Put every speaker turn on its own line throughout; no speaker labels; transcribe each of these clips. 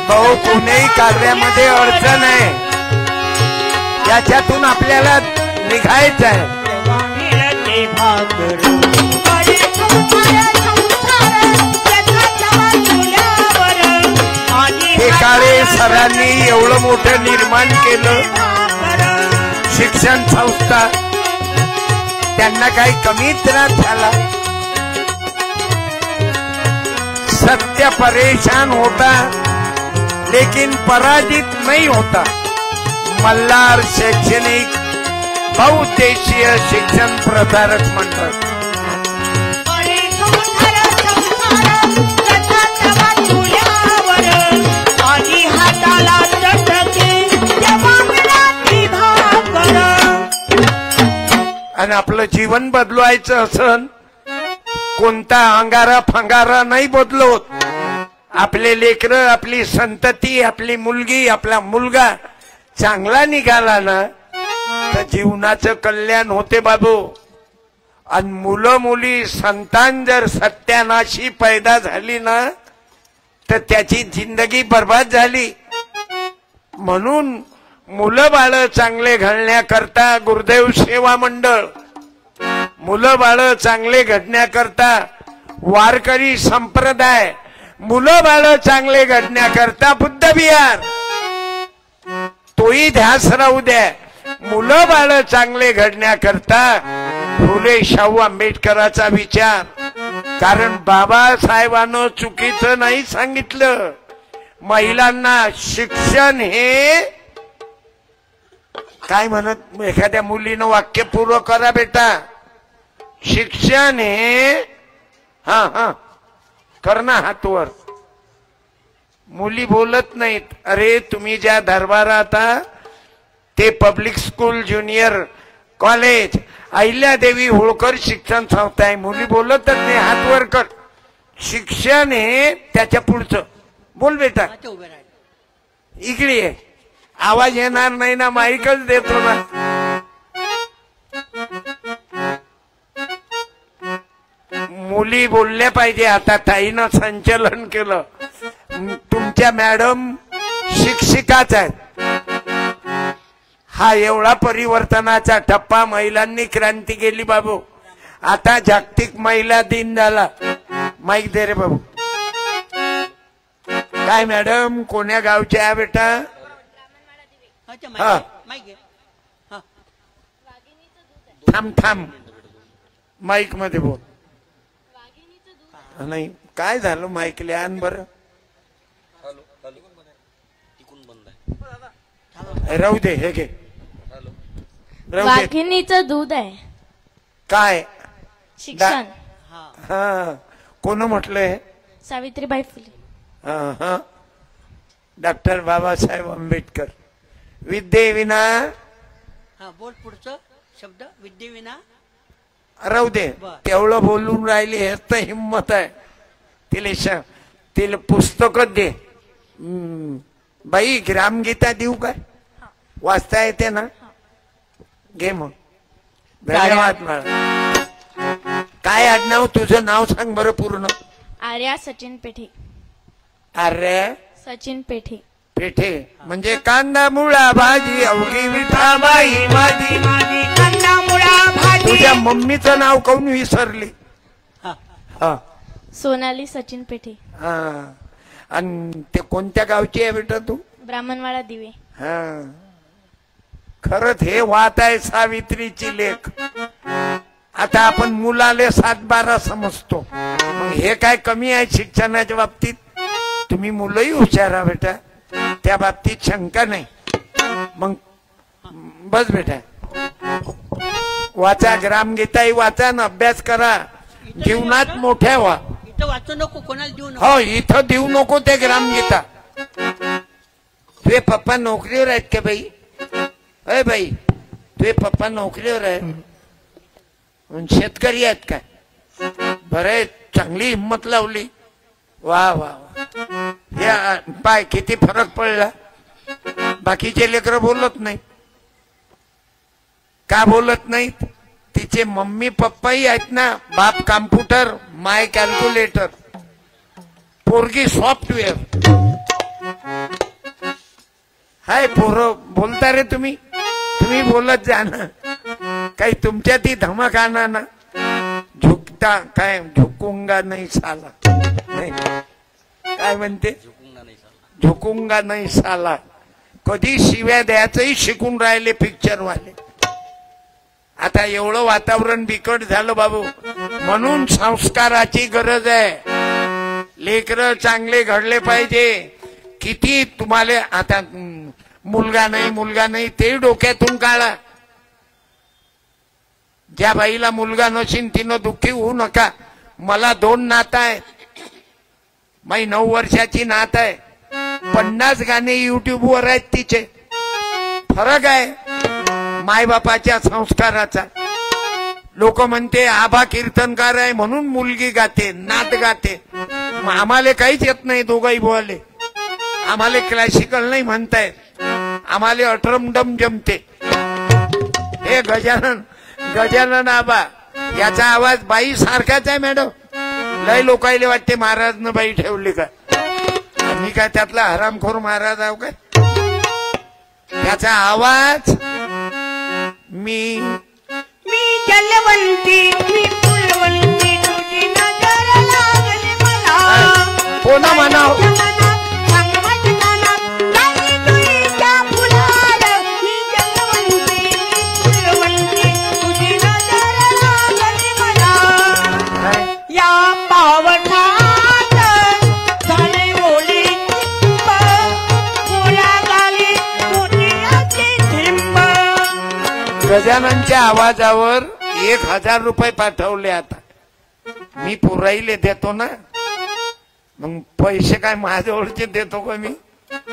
भाऊ कोणीही कार्यामध्ये अडचण आहे, याच्यातून आपल्याला निघायचं आहे. हे काळे सरांनी एवढं मोठं निर्माण केलं शिक्षण संस्था, त्यांना काही कमी त्रास झाला. सत्य परेशान होता लेकिन पराजित नहीं होता. मल्हार शैक्षणिक बहुउद्देशीय शिक्षण प्रसारक मंडळ. आणि आपलं जीवन बदलवायचं असन, कोणता अंगारा फंगारा नाही बदलवत. आपले लेकरं, आपली संतती, आपली मुलगी, आपला मुलगा चांगला निघाला ना तर जीवनाचं कल्याण होते बाबू. आणि मुलं मुली संतान जर सत्यानाशी पैदा झाली ना तर त्याची जिंदगी बर्बाद झाली. म्हणून मुलं बाळ चांगले घडण्याकरता गुरुदेव सेवा मंडळ, मुलं बाळ चांगले घडण्याकरता वारकरी संप्रदाय, मुलं बाळ चांगले घडण्याकरता बुद्ध विहार, तोही ध्यास राहू द्या. मुलं बाळ चांगले घडण्याकरता फुले शाहू आंबेडकरांचा विचार. कारण बाबासाहेबांनं चुकीचं नाही सांगितलं. महिलांना शिक्षण हे काय म्हणत, एखाद्या मुलीनं वाक्य पूर्ण करा बेटा. शिक्षण हे हा हा करणं हातवर. मुली बोलत नाहीत. अरे तुम्ही ज्या दरबारात ते public school, junior college, Ahilyadevi Holkar शिक्षण संस्था आहे. मुली बोलतच नाही, हातवर कर. शिक्षण हे त्याच्या पुढचं. बोल बेटा, इकडे आहे. आवाज येणार नाही ना, माईकच देतो ना. मुली बोलल्या पाहिजे. आता ताईनं संचलन केलं. तुमच्या मॅडम शिक्षिकाच आहेत. हा एवढा परिवर्तनाचा टप्पा, महिलांनी क्रांती केली बाबू. आता जागतिक महिला दिन झाला. माईक दे रे बाबू. काय मॅडम, कोण्या गावच्या आहे बेटा? हा थांब थांब, माईक मध्ये बोल. नाही काय झालं, माईक आण बर. राहू दे, हे घे.
वाघिणीचं दूध आहे.
काय
शिक्षण?
हा कोण म्हटलंय?
सावित्रीबाई फुले.
हा हा, डॉक्टर बाबासाहेब आंबेडकर. विद्येविना,
हा बोल पुढचं शब्द. विद्येविना
राहू दे. तेवढं बोलून राहिली, हेच तर हिंमत आहे. तिला पुस्तक दे बाई. ग्रामगीता देऊ काय? वाचता येते ना? घे मग. धन्यवाद मॅडम. काय आडनाव तुझं? नाव सांग बरं पूर्ण.
आर्या सचिन पेठे.
आर्या
सचिन पेठे.
पेठे म्हणजे कांदा मुळा भाजी अवघी विठाबाई माझी.
कांदा मुळा भाजी.
तुझ्या मम्मीचं नाव काऊन विसरली? हा
सोनाली सचिन पेठे.
हा, आणि ते कोणत्या गावची आहे बेटा तू?
ब्राह्मणवाडा दिवे.
हा, खरंच हे वात आहे सावित्रीची लेख. आता आपण मुलाले 7-12 समजतो, मग हे काय कमी आहे शिक्षणाच्या बाबतीत? तुम्ही मुलंही हुशार आहे बेटा, त्या बाबतीत शंका नाही. मग बस बेटा, वाचा, ग्रामगीताही वाचा ना, अभ्यास करा, जीवनात मोठ्या व्हा.
इथं वाचू नको, कोणाला देऊ नको.
हो, इथं देऊ नको ते ग्रामगीता. तुझे पप्पा नोकरीवर आहेत का बाई? अय बाई, तुझे पप्पा नोकरीवर आहेत? शेतकरी आहेत का? बरं, चांगली हिंमत लावली. वा वा वा. या पाय किती फरक पडला. बाकीचे लेकर बोलत नाही. का बोलत नाहीत? तिचे मम्मी पप्पाही आहेत ना. बाप कॉम्प्युटर, माय कॅल्क्युलेटर, पोरगी सॉफ्टवेअर. हाय पोरं बोलता रे तुम्ही तुम्ही बोलत जा ना काही तुमच्या ती धमक आणा ना झुकता काय झुकूंगा नाही साला नाही काय म्हणते झुकूंगा नाही साला कधी शिव्या द्यायचंही शिकून राहिले पिक्चर वाले आता एवढं वातावरण बिकट झालं बाबू म्हणून संस्काराची गरज आहे लेकरं चांगले घडले पाहिजे किती तुम्हाला आता मुलगा नाही ते डोक्यातून काढा ज्या बाईला मुलगा नशीन तिनं दुःखी होऊ नका मला 2 नातं आहेत माई 9 वर्षाची नात आहे 50 गाणे युट्यूब वर आहेत तिचे फरक आहे मायबापाच्या संस्काराचा लोक म्हणते आबा कीर्तनकार आहे म्हणून मुलगी गाते नात गाते आम्हाला काहीच येत नाही दोघाही बोले आम्हाला क्लासिकल नाही म्हणतायत आम्हाला अठरमडम जमते हे गजानन आबा याचा आवाज बाई सारखाच आहे मॅडम लय लोकायले वाटते महाराजनं बाई ठेवली का आम्ही काय त्यातला हरामखोर महाराज आहो काय त्याचा आवाज मी
जलवंती मी फुलवंती तुझी नजर लागली मला
कोण म्हणाव गजाननच्या आवाजावर 1000 रुपये पाठवले आता मी पुराईले देतो ना मग पैसे काय माझ्याजवळचे देतो का मी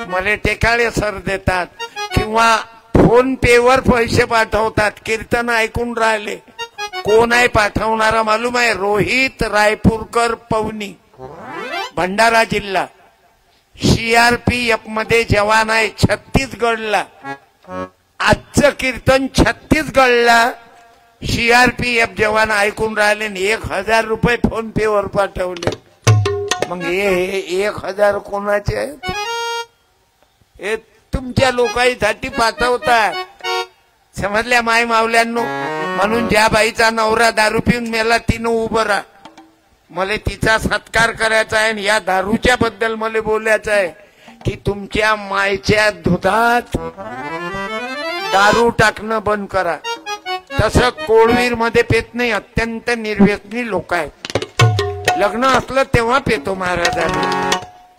मला टेकाळे सर देतात किंवा फोन पे वर पैसे पाठवतात कीर्तन ऐकून राहिले कोण आहे पाठवणारा मालूम आहे रोहित रायपूरकर पवनी भंडारा जिल्हा CRPF मध्ये जवान आहे छत्तीसगडला आजचं कीर्तन छत्तीसगडला CRPF जवान ऐकून राहिले 1000 रुपये फोन पे वर पाठवले मग हे 1000 कोणाचे आहेत हे तुमच्या लोकांसाठी पाठवतात समजल्या माय मावल्यांनो म्हणून ज्या बाईचा नवरा दारू पिऊन मेला तिनं उभं राहा मला तिचा सत्कार करायचा आहे आणि या दारूच्या बद्दल मला बोलायचं आहे की तुमच्या मायच्या दुधात दारू टाकणं बंद करा तसं कोळवीर मध्ये पेत नाही अत्यंत निर्व्यसनी लोक आहेत लग्न असलं तेव्हा पेतो महाराजांना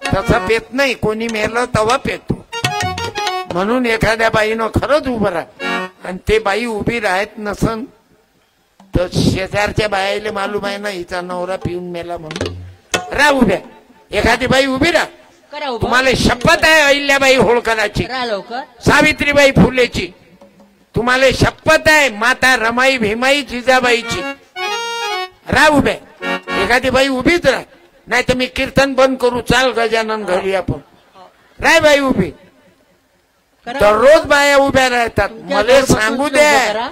तसं पेत नाही कोणी मेलं तेव्हा पेतो म्हणून एखाद्या बाईनं खरंच उभं राहा आणि ते बाई उभी राहत नसन तर शेजारच्या बाईला मालूम आहे ना हिचा नवरा पिऊन मेला म्हणून राहा उभ्या एखादी बाई उभी राहा तुम्हाला शपथ आहे अहिल्याबाई होळकराची सावित्रीबाई फुलेची तुम्हाला शपथ आहे माता रमाई भीमाई जिजाबाईची राहा उभ्या एखादी बाई उभीच राहा नाही तर मी कीर्तन बंद करू चाल गजानन घरी आपण राय बाई उभी दररोज बाया उभ्या राहतात मला सांगू द्या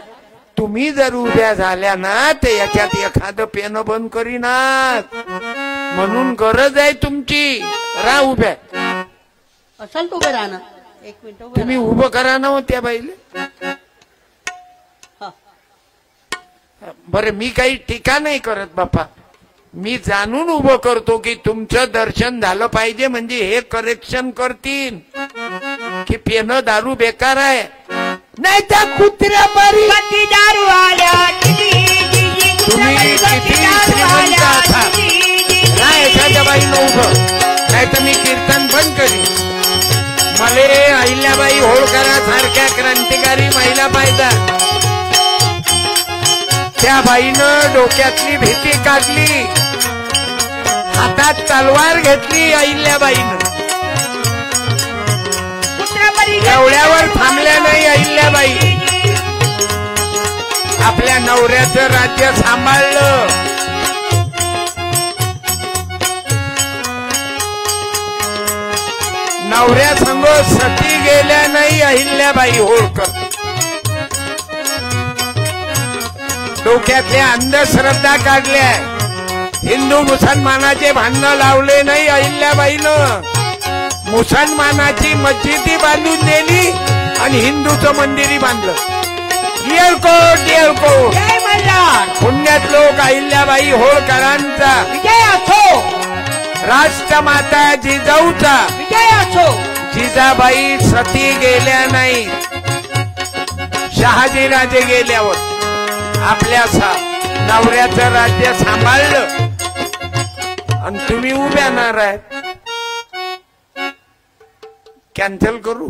तुम्ही जर उभ्या झाल्या ना तर याच्यात एखादं पेन बंद करीनात म्हणून गरज आहे तुमची राहा उभ्या
असाल उभे राहणार 1 मिनिट
तुम्ही उभं करा ना त्या बाईले बरं मी काही टीका नाही करत बापा मी जाणून उभं करतो की तुमचं दर्शन झालं पाहिजे म्हणजे हे करेक्शन करतील की पेन दारू बेकार आहे नाही त्या कुत्र्या मारी
दारू आल्या
तुम्ही किती श्रीमंत आहात नाही एखाद्या बाईनं उभं नाही तर मी कीर्तन बंद करीन मले अहिल्याबाई होळकरा सारख्या क्रांतिकारी महिला पाहिजे त्या बाईनं डोक्यातली भीती काढली हातात तलवार घेतली अहिल्याबाईनं एवढ्यावर थांबल्या नाही अहिल्याबाई आपल्या नवऱ्याचं राज्य सांभाळलं नवऱ्या संग सती गेल्या नाही अहिल्याबाई होळकर डोक्यातल्या अंधश्रद्धा काढल्या हिंदू मुसलमानाचे भांडण लावले नाही अहिल्याबाईनं मुसलमानाची मस्जिदी बांधून दिली आणि हिंदूचं मंदिरी बांधलं. येळकोट येळकोट.
जय मल्हार.
पुण्यात लोक अहिल्याबाई होळकरांचा
विजय असो.
राष्ट्रमाता जिजाऊचा
विजय असो.
जिजाबाई सती गेल्या नाही. शहाजीराजे गेल्यावर आपल्या नवऱ्याचं राज्य सांभाळलं आणि तुम्ही उभ्या नाराय. कॅन्सल करू.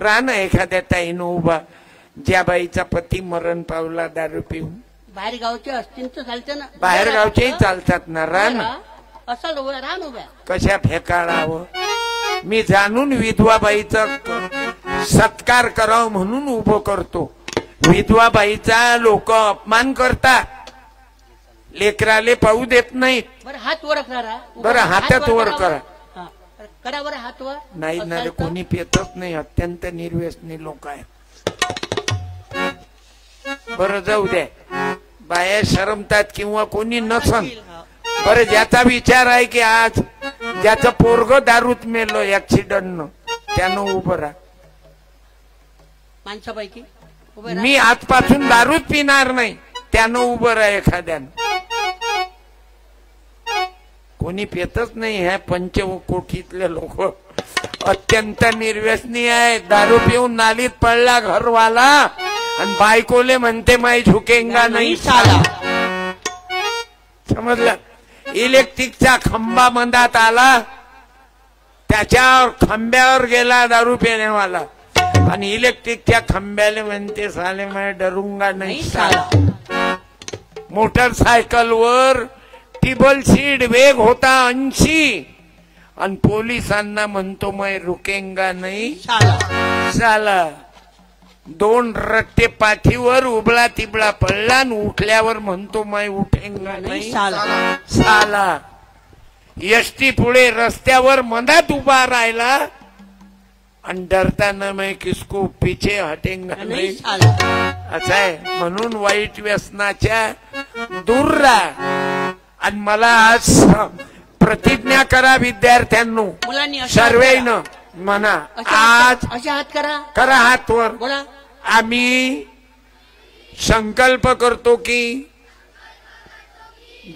राह ना एखाद्या ताईनं उभा ज्या बाईचा पती मरण पावला दारू पिऊन.
बाहेर गावचे असतील तर चालते ना.
बाहेर गावचेही चालतात ना. राह ना.
असं रान उभ्या
कशा फेकाळावं. मी जाणून विधवाबाईचा सत्कार करावं म्हणून उभं करतो. विधवाबाईचा लोक अपमान करतात. लेकराले पाहू देत नाहीत.
बरं हात वर करा.
बरं हातात वर करा.
हा. करा बरं हात वर.
नाही ना रे, कोणी पेतच नाही. अत्यंत निर्व्यसनी लोक आहेत. बरं जाऊ द्या. बाया शरमतात किंवा कोणी नसन. बरं ज्याचा विचार आहे की आज ज्याचं पोरग दारूत मेलो ऍक्सिडेंटनं त्यानं उभं राहा.
माणसापैकी उभे राहा.
मी आजपासून दारूच पिणार नाही त्यानं उभं राहा. एखाद्यानं कोणी पेतच नाही. ह्या पंचकोटीतले लोक अत्यंत निर्व्यसनी आहेत. दारू पिऊन नालीत पडला घरवाला आणि बायकोले म्हणते माई झुकेंगा नाही साला. समजलं. इलेक्ट्रिकचा खांबा मंदात आला त्याच्यावर खांब्यावर गेला दारू पिण्यावाला आणि इलेक्ट्रिकच्या खांब्याला म्हणते साले मैं डरूंगा नाही साला. मोटरसायकलवर टेबल सीट वेग होता 80 आणि पोलिसांना म्हणतो मैं रुकेंगा नाही साला. 2 रट्टे पाठीवर उबळा तिबळा पडला आणि उठल्यावर म्हणतो मैं उठेंगा नाही साला. एसटी पुढे रस्त्यावर मधात उभा राहिला आणि डरताना मैं किसको पीछे हटेंगा नाही असं आहे. म्हणून वाईट व्यसनाच्या दूर राहा. आणि मला आज प्रतिज्ञा करा विद्यार्थ्यांनो सर्वेनं म्हणा आज
अशा हात करा.
करा हात वर.
बोला.
आम्ही संकल्प करतो की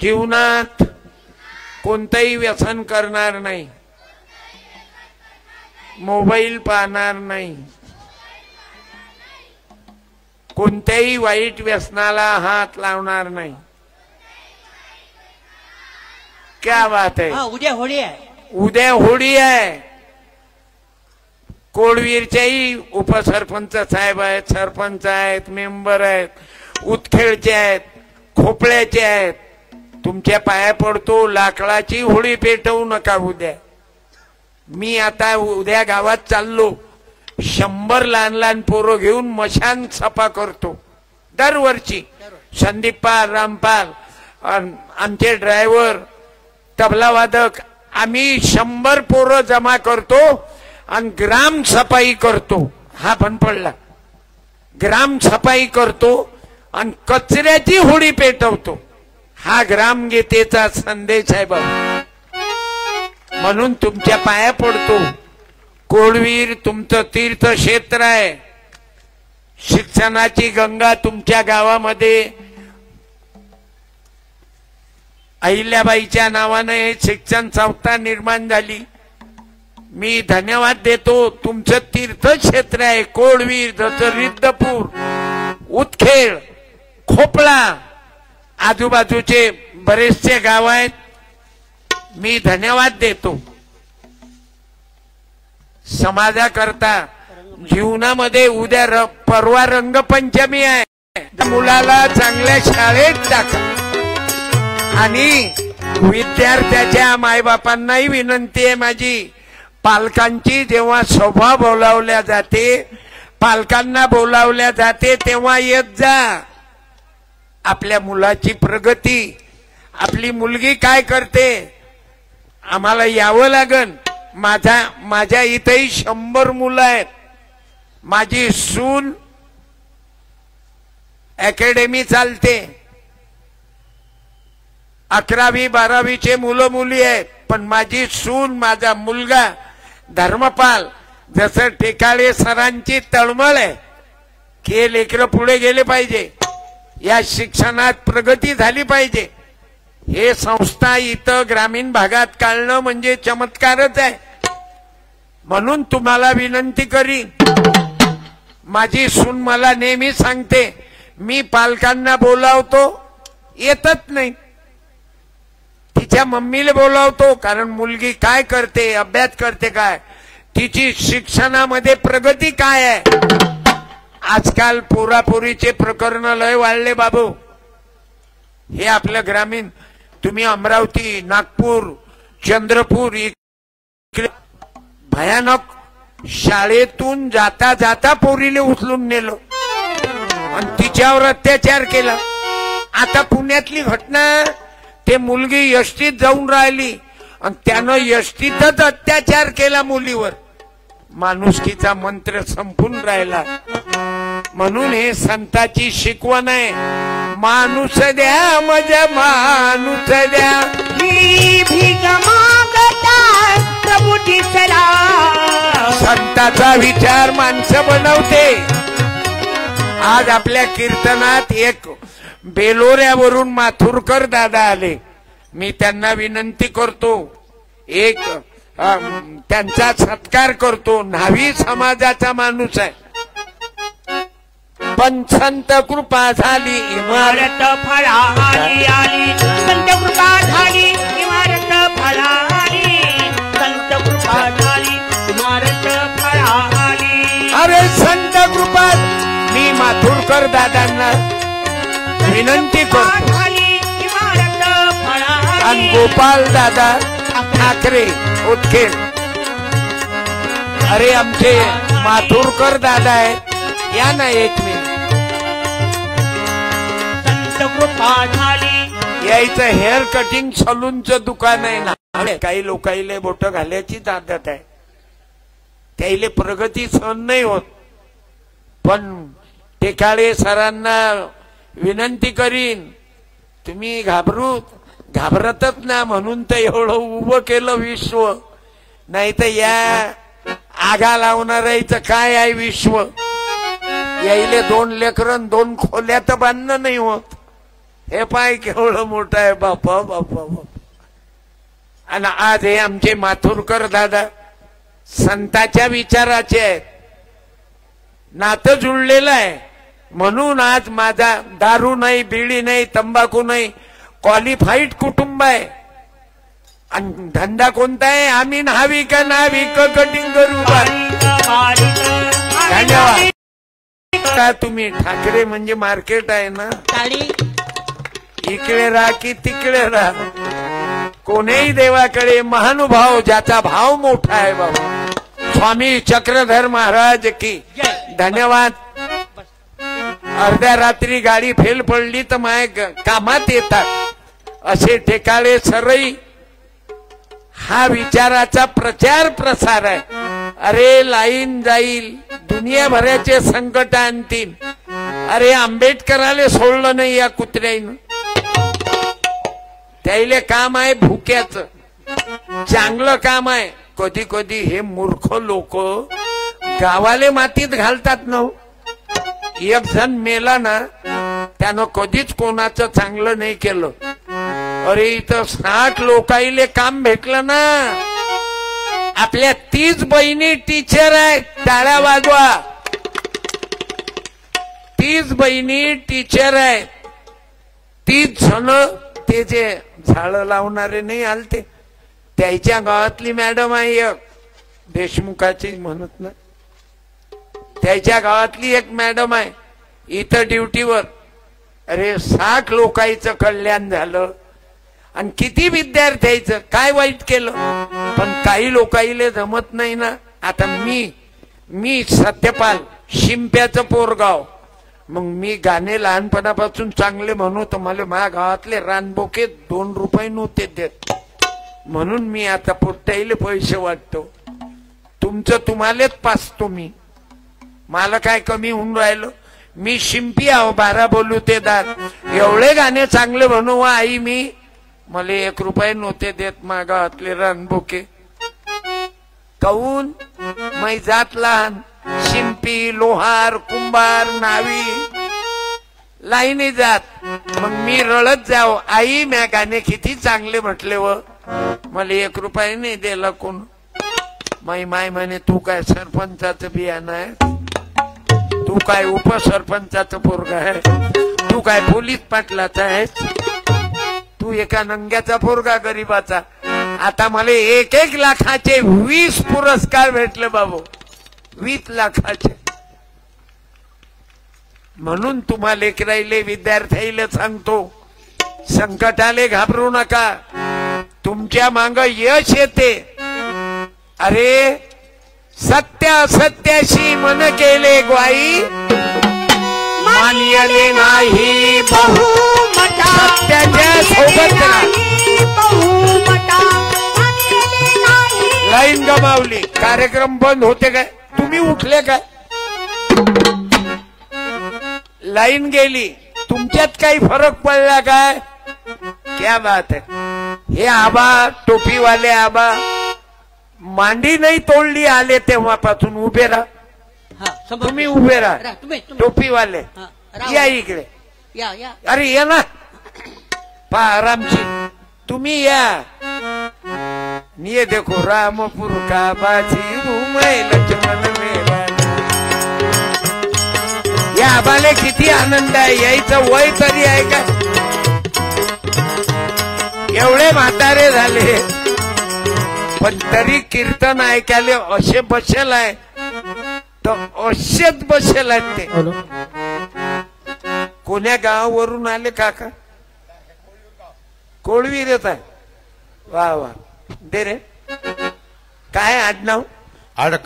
जीवनात कोणतंही व्यसन करणार नाही. मोबाईल पाहणार नाही. कोणत्याही वाईट व्यसनाला हात लावणार नाही. क्या बात आहे.
उद्या होळी आहे.
उद्या होळी आहे. कोळवीरच्याही उपसरपंच साहेब आहेत, सरपंच आहेत, मेंबर आहेत, उतखेळचे आहेत, खोपळ्याचे आहेत. तुमच्या पाया पडतो लाकडाची होळी पेटवू नका उद्या. मी आता उद्या गावात चाललो. 100 लहान लहान पोरं घेऊन मशान सफा करतो दरवर्षी. संदीपपाल, रामपाल, आमचे ड्रायव्हर, तबला वादक आम्ही 100 पोरं जमा करतो आणि ग्राम सफाई करतो. हा पण पडला. ग्राम सफाई करतो आणि कचऱ्याची होळी पेटवतो. हा ग्रामगीतेचा संदेश आहे बाबा. म्हणून तुमच्या पाया पडतो. कोळवीर तुमचं तीर्थक्षेत्र आहे. शिक्षणाची गंगा तुमच्या गावामध्ये अहिल्याबाईच्या नावाने शिक्षण संस्था निर्माण झाली. मी धन्यवाद देतो. तुमचं तीर्थक्षेत्र आहे कोळवीर, जसं रिद्धपूर, उतखेळ, खोपळा, आजूबाजूचे बरेचसे गाव आहेत. मी धन्यवाद देतो. समाजाकरता जीवनामध्ये उद्या परवा रंगपंचमी आहे. मुलाला चांगल्या शाळेत टाका आणि विद्यार्थ्याच्या मायबापांनाही विनंती आहे माझी. पालकांची जेव्हा सभा बोलावल्या जाते, पालकांना बोलावल्या जाते तेव्हा येत जा. आपल्या मुलाची प्रगती, आपली मुलगी काय करते आम्हाला यावं लागन. माझ्या इथेही 100 मुलं आहेत. माझी सून अकॅडमी चालते. 11वी 12वीचे मुलं मुली आहेत. पण माझी सून, माझा मुलगा धर्मपाल जसं टेकाळे सरांची तळमळ आहे की हे लेकरं पुढे गेले पाहिजे, या शिक्षणात प्रगती झाली पाहिजे, हे संस्था इथं ग्रामीण भागात काढणं म्हणजे चमत्कारच आहे. म्हणून तुम्हाला विनंती करीन, माझी सून मला नेहमी सांगते मी पालकांना बोलावतो येतच नाही, तिच्या मम्मीला बोलावतो कारण मुलगी काय करते, अभ्यास करते काय, तिची शिक्षणामध्ये प्रगती काय आहे. आजकाल पोरापोरीचे प्रकरण लय वाढले बाबू. हे आपलं ग्रामीण, तुम्ही अमरावती, नागपूर, चंद्रपूर इकडे भयानक, शाळेतून जाता जाता पोरीले उचलून नेलो आणि तिच्यावर अत्याचार केला. आता पुण्यातली घटना, ते मुलगी एसटीत जाऊन राहिली आणि त्यानं एसटीतच अत्याचार केला मुलीवर. माणुसकीचा मंत्र संपून राहिला. म्हणून हे संताची शिकवण आहे, माणूस द्या मजा माणूस द्या,
ही भीक मागता प्रभू दिसला.
संताचा विचार माणसं बनवते. आज आपल्या कीर्तनात एक बेलोऱ्यावरून माथुरकर दादा आले. मी त्यांना विनंती करतो, एक त्यांचा सत्कार करतो. न्हावी समाजाचा माणूस आहे, पण संत कृपा झाली इमारत
फळाली आली. संत कृपा झाली इमारत फळाली. संत कृपा झाली इमारत फळाली.
अरे संत कृपा. मी माथुरकर दादांना विनंती करतो
झाली इमारत फळाली.
आणि गोपाल दादा ठाकरे उतखेड, अरे आमचे माथुरकर दादा आहेत, या ना एक मिनिट.
संत कृपा झाली.
यायचं हेअर कटिंग सलूनचं दुकान आहे ना. काही लोकाईले बोट घालायचीच आदत आहे, त्याईले प्रगती सहन नाही होत. पण टेकाळे सरांना विनंती करीन, तुम्ही घाबरतच ना, म्हणून तर एवढं उभं केलं विश्व. नाही तर या आगा लावणाऱ्याचं काय आहे विश्व. यायले 2 लेकरं 2 खोल्या तर बांधणं नाही होत. हे पाय केवढं मोठं आहे बापा बापा बापा. आणि आज हे आमचे माथुरकर दादा संताच्या विचाराचे आहेत, नातं जुळलेलं आहे. म्हणून आज माझा दारू नाही, बिडी नाही, तंबाखू नाही, क्वालिफाईड कुटुंब आहे. आणि धंदा कोणता आहे, आम्ही नाविक कटिंग करू. धन्यवाद. तुम्ही ठाकरे म्हणजे मार्केट आहे ना, इकडे राहा की तिकडे राहा, कोणीही देवाकडे महानुभाव ज्याचा भाव मोठा आहे बाबा. स्वामी चक्रधर महाराज की धन्यवाद. अर्ध्या रात्री गाडी फेल पडली तर माझ्या कामात येतात असे टेकाळे सरई. हा विचाराचा प्रचार प्रसार आहे. अरे लाईन जाईल, दुनियाभराचे संकट आणतील. अरे आंबेडकराले सोडलं नाही या कुत्र्यानं. त्याईले काम आहे भुक्याचं, चांगलं काम आहे. कधी कधी हे मूर्ख लोक गावाले मातीत घालतात ना. एक जण मेला ना, त्यानं कधीच कोणाचं चांगलं नाही केलं. अरे इथं 60 लोकाईले काम भेटलं ना. आपल्या 30 बहिणी टीचर आहेत, टाळ्या वाजवा. 30 बहिणी टीचर आहेत. 30 जण ते जे झाड लावणारे नाही आलते, त्याच्या गावातली मॅडम आहे एक, देशमुखाची म्हणत ना, त्याच्या गावातली एक मॅडम आहे इथं ड्युटीवर. अरे 60 लोकांचं कल्याण झालं. आणि किती विद्यार्थ्याचं काय वाईट केलं, पण काही लोकाईले जमत नाही ना. आता मी सत्यपाल शिंप्याचं पोरगाव, मग मी गाणे लहानपणापासून चांगले म्हणू तर मला माझ्या गावातले रानबोके 2 रुपये नव्हते देत. म्हणून मी आता पोट्याईले पैसे वाटतो. तुमचं तुम्हालेच पाचतो मी, मला काय कमी होऊन राहिलं. मी शिंपी आहो, 12 बोलू ते दात. एवढे गाणे चांगले म्हणू आई, मी मला 1 रुपये नव्हते देत माझ्या गावातले रानबोके. काऊन मै जात लहान, शिंपी, लोहार, कुंभार, नावी लाईनी जात. मग मी रडत जाव, आई म्या गाणे किती चांगले म्हटले व मला 1 रुपया नाही दिला कोण. माई माय म्हणे तू काय सरपंचाचं बियाणं आहे, तू काय उपसरपंचाचं पोरगा आहे, तू काय पोलीस पाटलाचा आहे, तू एका नंग्याचा पोरगा गरीबाचा. आता मला 1-1 लाखाचे 20 पुरस्कार भेटले बाबू, 20 लाखाचे. म्हणून तुम्हाला लेकराईले विद्यार्थ्याला सांगतो, संकटाले घाबरू नका, तुमच्या मांग यश येते. अरे सत्य असत्याशी मन केले ग्वाई, मानियले नाही
बहुमता,
सत्याच्या सोबत राहा.
बहुमता, मानियले नाही.
लाईन गमावली, कार्यक्रम बंद होते काय, तुम्ही उठले काय, लाईन गेली, तुमच्यात काही फरक पडला काय. क्या बात है. हे आबा टोपीवाले आबा मांडी नाही तोडली आले तेव्हापासून उभे राहा.
हा, समोर.
तुम्ही उभे राहा,
तुम्ही.
टोपीवाले
हा, राहा.
या इकडे.
या या.
अरे ये ना, पा आरामशी तुम्ही या. ये देखो रामपुर का बाजी घुमाय लक्ष्मण मेला. या आबाले किती आनंद आहे, यायचं वय तरी आहे का. एवढे म्हातारे झाले पण तरी कीर्तन ऐकायले असे बसेल आहे, तर असेच बसेल आहेत ते. कोण्या गावावरून आले काका, कोळवीर येत आहे. वा वा, दे रे. काय आडनाव.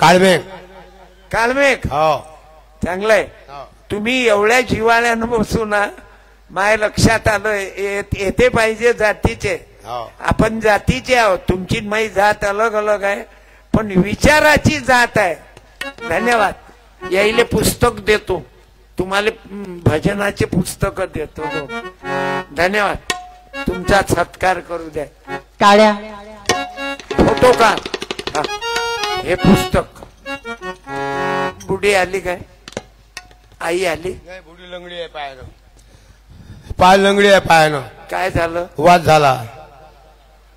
काळमेघ.
कालमेघ.
हो
चांगलंय. तुम्ही एवढ्या जिवाळ्यानं बसू ना, माझ्या लक्षात आलं येते पाहिजे जातीचे.
हो.
आपण जातीचे आहोत, तुमची माई जात अलग अलग आहे पण विचाराची जात आहे. धन्यवाद. यायले पुस्तक देतो तुम्हाला, भजनाचे पुस्तक देतो. धन्यवाद. तुमचा सत्कार करू द्या.
टाळ्या.
फोटो का. हे पुस्तक. बुडी आली काय, आई आली.
बुडी लंगडी आहे पायानं, पाय लंगडी आहे पायानं.
काय झालं,
वाद झाला.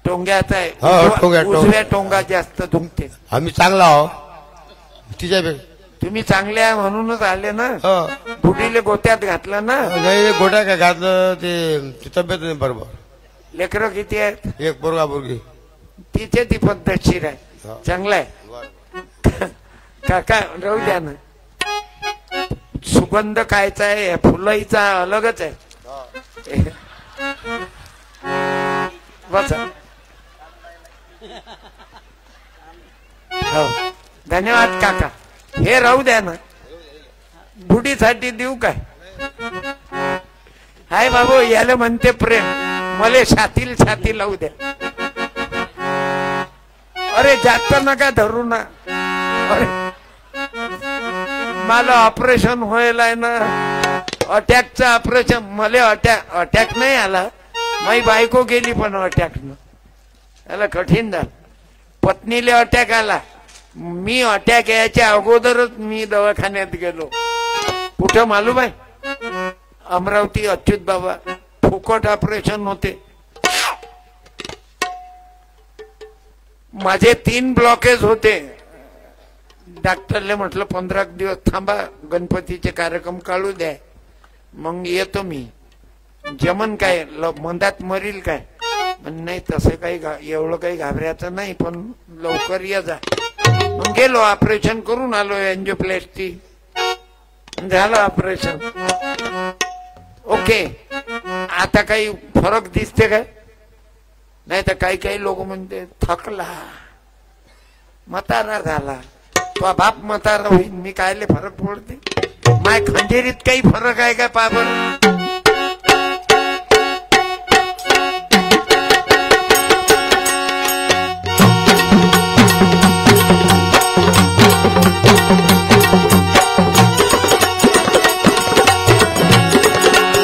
टोंग्यात आहे.
हो, टोंग्या.
उजव्या टोंगा जास्त दुखते.
आम्ही चांगला आहो तिच्या.
तुम्ही चांगले आहे म्हणूनच आले ना.
हो.
बुडीले गोत्यात घातलं ना.
नाही गोट्या काय घातलं ते तब्येत नाही बरोबर.
लेकरं किती आहेत.
1 पोरगा पोरगी.
तिचे ती पद्धतशीर आहे.
हो.
चांगलं आहे. काका राहू द्या ना. सुगंध खायचा आहे, फुलईचा अलगच आहे. बसा. हो, धन्यवाद काका. हे राहू द्या ना. बुडीसाठी देऊ काय. हाय बाबू, याला म्हणते प्रेम. मले छातील छाती लावू द्या. अरे जास्त नका धरू ना. अरे मला ऑपरेशन व्हायला आहे ना, अटॅकचं ऑपरेशन. मला अटॅक नाही आला, माझी बायको गेली पण अटॅकनं. त्याला कठीण झालं. पत्नीला अटॅक आला, मी अटॅक यायच्या अगोदरच मी दवाखान्यात गेलो. कुठं मालूम आहे, अमरावती अच्युत बाबा. फुकट ऑपरेशन होते. माझे 3 ब्लॉकेज होते. डॉक्टरले म्हटलं 15 दिवस थांबा, गणपतीचे कार्यक्रम काढू द्या, मग येतो मी. जमन काय, मंदात मरील काय. नाही तसं काही एवढं काही घाबरायचं नाही, पण लवकर ये जा. मग गेलो, ऑपरेशन करून आलो. एंजियोप्लास्टी झालं ऑपरेशन. ओके. आता काही फरक दिसते काय. नाही तर काही काही लोक म्हणते थकला, म्हातारा झाला. तो बाप म्हातारा होईल, मी कायले फरक पडते. माय खंजेरीत काही फरक आहे का पाबर.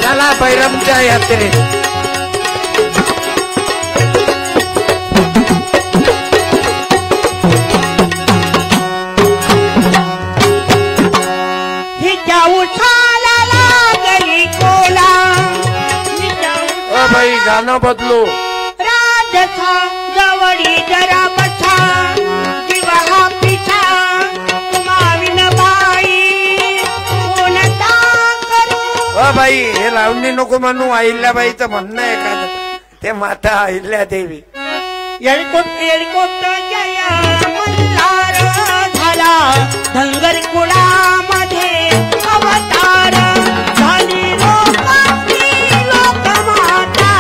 चला बैरमच्या यात्रेत. गाणं बदलू.
राजसा जवळी जरा बसा किंवा हा पिछा माविन बाई कोणता करू.
बाई हे लावणी नको म्हणू. अहिल्याबाईचं म्हणणं आहे एखादं. ते माता अहिल्या देवी.
येळकोट येळकोट जया मल्हार झाला धनगर कुळामध्ये अवतार झाली लोकांची लोकमाता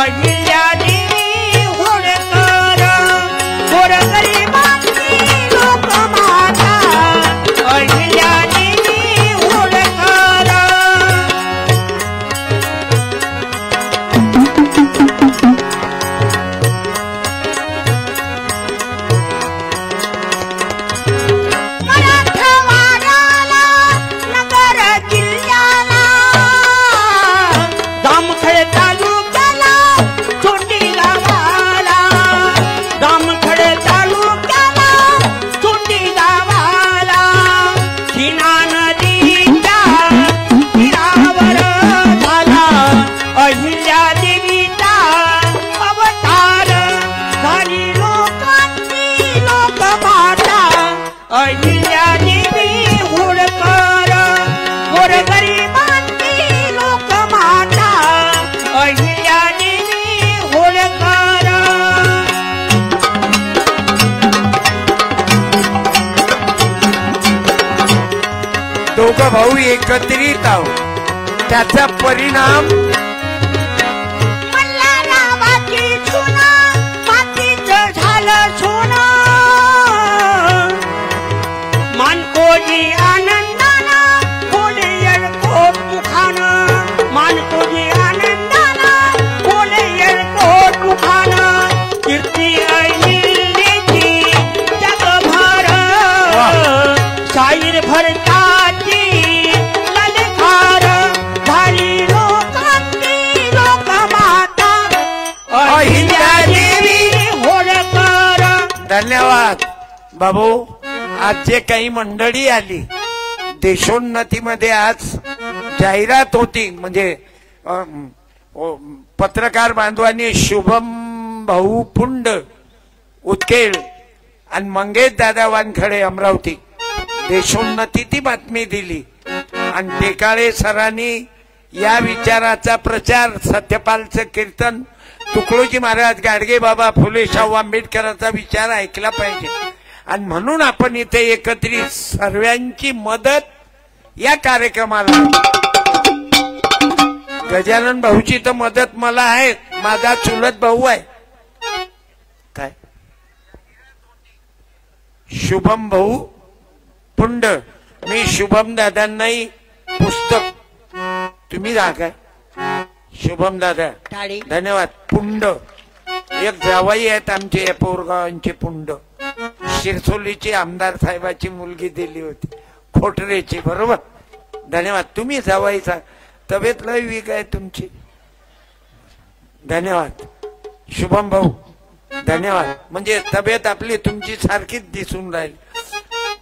अहिल्यादेवी होळकर गोरगरिबांची लोकमाता अहिल्यादेवी होळकर. मराठवाड्याला नगर जिल्ह्याला जामखेड तालुक्याला चोंडी गावाला जामखेड तालुक्याला चोंडी गावाला सीना नदीच्या तीरावर झाला अहिल्यादेवीचा अवतार झाली लोकांची लोकमाता अहिल्यादेवी होळकर गोरगरिबांची लोकमाता अहिल्यादेवी होळकर.
दोघं भाऊ एकत्रित आहोत. त्याचा परिणाम
मल्ला नावाची सुना मातीचं झालं सोनं मानकोजी आनंदानं बोले येळकोट मुखानं मानकोजी आनंदानं बोले येळकोट मुखानं कीर्ती अहिल्याची जगभर शाहीर भरताची ललकार झाली लोकांची लोकमाता अहिल्यादेवी होळकर.
धन्यवाद बाबू. आज जे काही मंडळी आली देशोन्नतीमध्ये आज जाहिरात होती. म्हणजे पत्रकार बांधवांनी शुभम भाऊ पुंड उदकेळ आणि मंगेश दादा वानखडे अमरावती देशोन्नती ती बातमी दिली. आणि टेकाळे सरांनी या विचाराचा प्रचार सत्यपालचं कीर्तन तुकडोजी महाराज गाडगे बाबा फुले शाहू आंबेडकरांचा विचार ऐकला पाहिजे. आणि म्हणून आपण इथे एकत्रित सर्वांची मदत या कार्यक्रमाला. गजानन भाऊची तर मदत मला आहे. माझा चुलत भाऊ आहे. काय शुभम भाऊ पुंड. मी शुभम दादांनाही पुस्तक तुम्ही जा काय शुभम दादा धन्यवाद. पुंड एक जावाई आहेत आमचे पोरगावांचे पुंड. शिरसोलीची आमदार साहेबाची मुलगी दिली होती खोटरेची. बरोबर. धन्यवाद. तुम्ही जावाईचा तब्येत लय वीक आहे तुमची. धन्यवाद शुभम भाऊ. धन्यवाद. म्हणजे तब्येत आपली तुमची सारखीच दिसून राहील.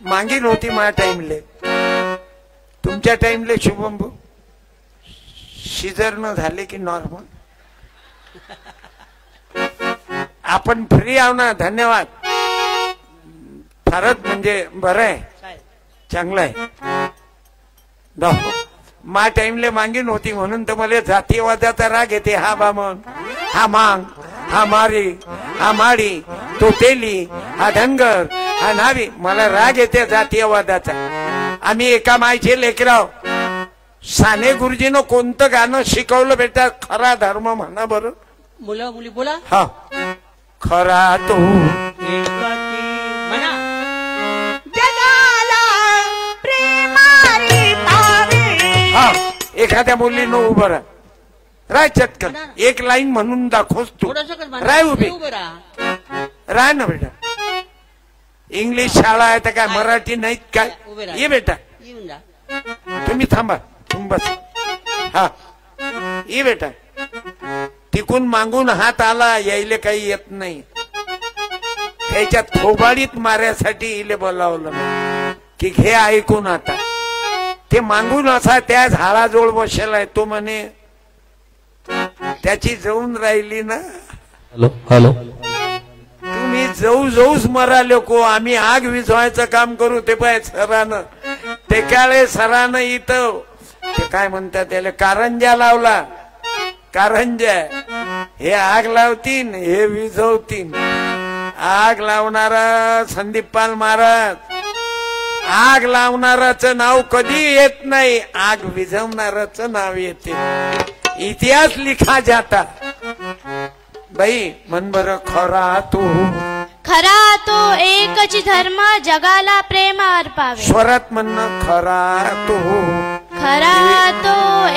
मागील होती माझ्या टाइमले तुमच्या टाइमले शुभम भाऊ. शिजर न झाले की नॉर्मल. आपण फ्री आहो ना. धन्यवाद. फारच म्हणजे बरं आहे. चांगलं आहे. मा टाइमले मागीन होती म्हणून तर मला जातीयवादाचा राग येते. हा बामण हा मांग हा मारी हा माडी तो तेली हा धनगर हा नावी. मला राग येते जातीयवादाचा. आम्ही एका मायचे लेकराव. साने गुरुजीनं कोणतं गाणं शिकवलं बेटा. खरा धर्म म्हणा बरं.
मुलं मुली बोला.
हा खरा तो
म्हणा जगाला प्रेमारी पावे.
हा एखाद्या मुलीनं उभं राह. राय चटकन एक लाईन म्हणून दाखवस तू. राय उभी राय ना बेटा. इंग्लिश शाळा आहे तर काय मराठी नाहीत काय. ये बेटा तुम्ही थांबा. तुम्ही बस. हा ये बेटा. तिकून मागून हात आला यायले काही येत नाही. त्याच्या थोबाडीत माऱ्यासाठी इले बोलावलं की घे ऐकून आता. ते मागून असा त्या झाडाजवळ बसेलाय. तो म्हणे त्याची जाऊन राहिली ना.
हॅलो हॅलो
तुम्ही जाऊच मराले को. आम्ही आग विझवायचं काम करू. ते पाय सरानं ते काळे सरानं इथं ते काय म्हणतात त्याला कारंजा लावला. कारंजा हे आग लावतीन हे विझवतीन. आग लावणारा संदीपाल महाराज. आग लावणाराचं नाव कधी येत नाही. आग विझवणाराचं नाव येते. इतिहास लिखा जाता. बाई मन बर खरा
तो एकच धर्म जगाला प्रेम अर्पावे.
स्वरात म्हणणं खरा
तो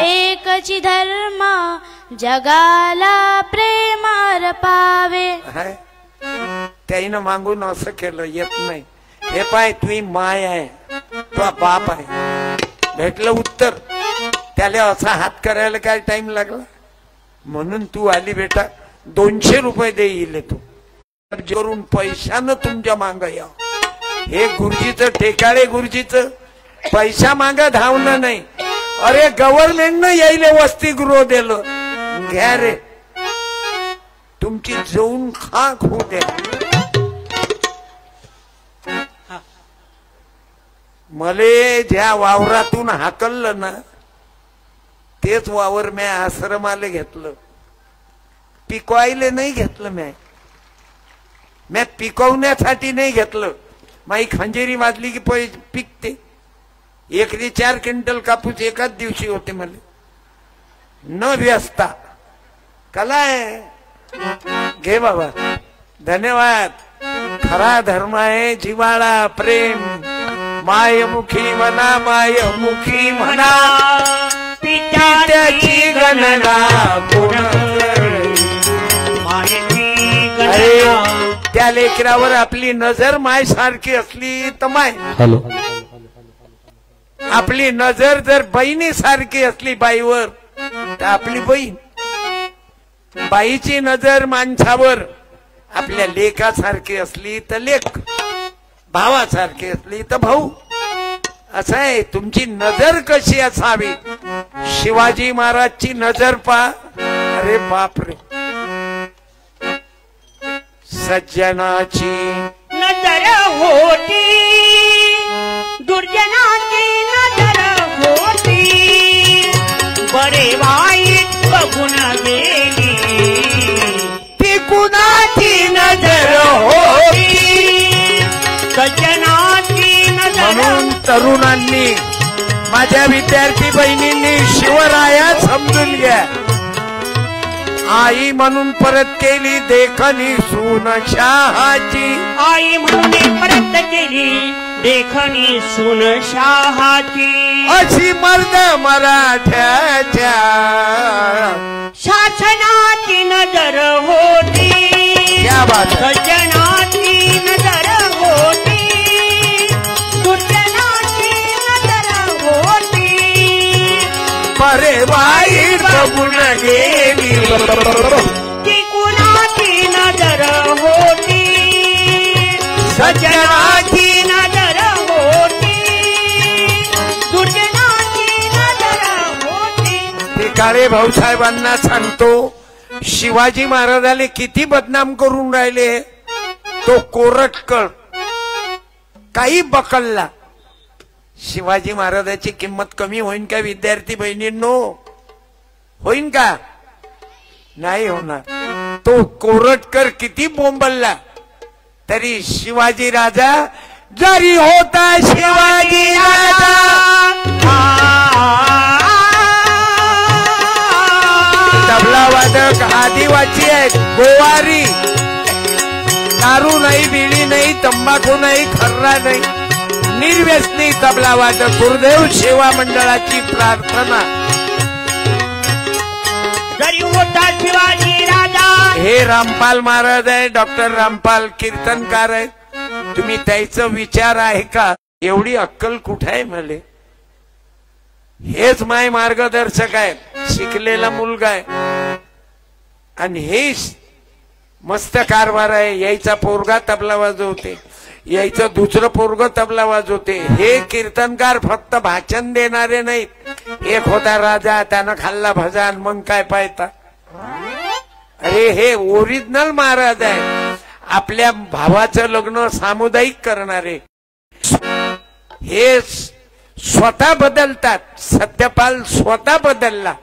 एकच धर्म जगाला प्रेम अर्पावे.
त्याईनं मागून असं केलं येत नाही. हे पाय तुम्ही माय आहे तो बाप आहे. भेटलं उत्तर. त्याला असा हात करायला काय टाइम लागला. म्हणून तू आली बेटा. 200 रुपये देईल तू करून पैशानं तुमच्या माग या. हे गुरुजीचं ठेकाळे गुरुजीचं पैसा माग धावलं नाही. अरे गव्हर्नमेंटनं यायले वसतिगृह दिलं. घ्या रे तुमची जाऊन खाक होऊ द्या. मले ज्या वावरातून हाकललं ना तेच वावर मी आश्रमाला घेतलं. पिकवायला नाही घेतलं. मी पिकवण्यासाठी नाही घेतलं. माई खंजेरी वाजली की पिकते. 1-4 क्विंटल कापूस एकाच दिवशी होते. मला न व्यस्ता कला आहे. घे बाबा धन्यवाद. खरा धर्म आहे जिवाळा प्रेम. मायमुखी म्हणा मायमुखी म्हणा पित्याची गणना कोण. अरे त्या लेकरावर आपली नजर माय सारखी असली तर माय.
हॅलो
आपली नजर जर बहिणी सारखी असली बाईवर तर आपली बहीण. बाईची नजर माणसावर आपल्या लेकासारखी असली तर लेक. भावासारखी असली तर भाऊ. असं आहे. तुमची नजर कशी असावी. शिवाजी महाराजची नजर पहा. अरे बापरे. सज्जनाची
नजर होती दुर्जनाची नजर होती. बरे वाईट बघून गेली
ती कुणाची नजर होती.
सज्जनाची नजर.
म्हणून तरुणांनी माझ्या विद्यार्थी बहिणींनी शिवराया समजून घ्या. आई म्हणून परत केली देखणी सून शहाची.
आई म्हणून परत केली देखणी सून शहाची.
अशी मर्द मराठ्याच्या
शासनाची नजर होती.
क्या बात है.
सज्जनाची नजर होती दुर्जनाची नजर होती.
बरे वाईट बघून गेली
ती कुणाची नजर होती. सज्जनाची नजर होती दुर्जनाची नजर होती.
ते काळे भाऊसाहेबांना सांगतो शिवाजी महाराजाले किती बदनाम करून राहिले. तो कोरटकर काही बकलला. शिवाजी महाराजाची किंमत कमी होईन का विद्यार्थी बहिणींनो. होईन का. नाही होणार. तो कोरटकर किती बोंबलला तरी शिवाजी राजा जरी होता शिवाजी राजा. तबला वादक आदिवासी आहेत. गोवारी. दारू नाही बिडी नाही तंबाखू नाही खर्रा नाही. निर्व्यसनी तबला वादक. गुरुदेव सेवा मंडळाची प्रार्थना.
जरी होता शिवाजी राजा.
हे रामपाल महाराज आहे. डॉक्टर रामपाल कीर्तनकार आहेत. तुम्ही त्याचा विचार आहे का. एवढी अक्कल कुठे आहे मले. हेच माय मार्गदर्शक आहे. शिकलेला मुलगा आहे आणि हेच मस्त कारभार आहे. यायचा पोरगा तबला वाजवते. यायचं दुसरं पोरग तबला वाजवते. हे कीर्तनकार फक्त भाषण देणारे नाहीत. एक होता राजा त्यानं खाल्ला भजन. मग काय पाहता. अरे हे ओरिजिनल महाराज आहे. आपल्या भावाचं लग्न सामुदायिक करणारे हे स्वतः बदलतात. सत्यपाल स्वतः बदलला.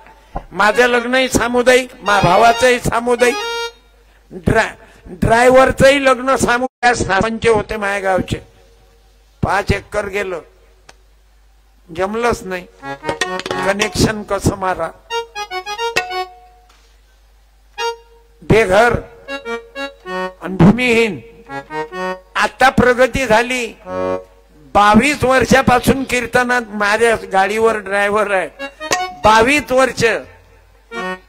माझं लग्नही सामुदायिक, भावाचंही सामुदायिक, ड्रायव्हरचंही लग्न सामुदायिक. सरपंच होते माझ्या गावचे. 5 एकर गेलं, जमलंच नाही. कनेक्शन कसं मारा. बेघर आणि भूमिहीन. आता प्रगती झाली. 22 वर्षापासून कीर्तनात माझ्या गाडीवर ड्रायव्हर आहे. 22 वर्ष.